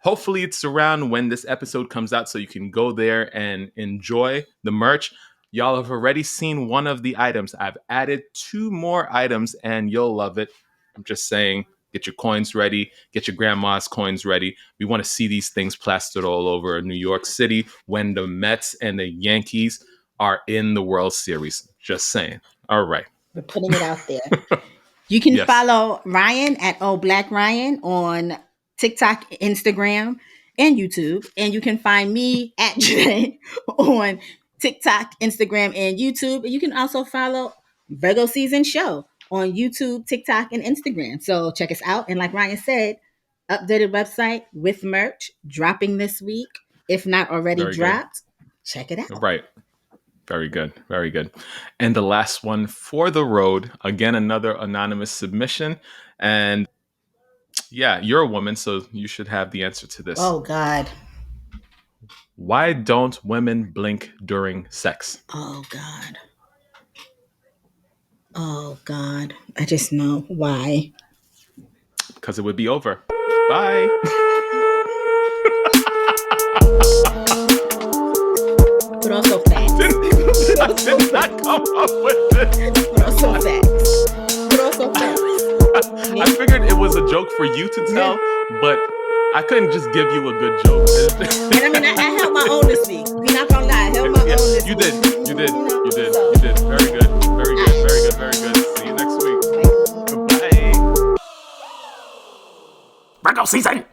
B: Hopefully, it's around when this episode comes out so you can go there and enjoy the merch. Y'all have already seen one of the items. I've added two more items and you'll love it. I'm just saying, get your coins ready, get your grandma's coins ready. We want to see these things plastered all over New York City when the Mets and the Yankees are in the World Series. Just saying. All right.
A: We're putting it out there. You can
B: Yes.
A: follow Ryan at Oh Black Ryan on TikTok, Instagram, and YouTube. And you can find me at Jay on TikTok, Instagram, and YouTube. And you can also follow Virgo Season Show on YouTube, TikTok, and Instagram. So check us out. And like Ryan said, updated website with merch dropping this week. If not already
B: Very good.
A: dropped, check it out.
B: Right. Very good. Very good. And the last one for the road, again, another anonymous submission. And yeah, you're a woman, so you should have the answer to this.
A: Oh, God.
B: Why don't women blink during sex?
A: Oh, God. Oh, God. I just know why.
B: Because it would be over. Bye.
A: But also facts.
B: I did not come up with this.
A: But also facts. But also facts.
B: I figured it was a joke for you to tell, but I couldn't just give you a good joke.
A: And I mean, I held my own this week. We're not gonna lie, I held my own this
B: you
A: week.
B: did. You did.
A: know,
B: You did.
A: so-
B: You did. Very good. Very good. Very good. Very good. See you next week. Bye.
C: Virgo season.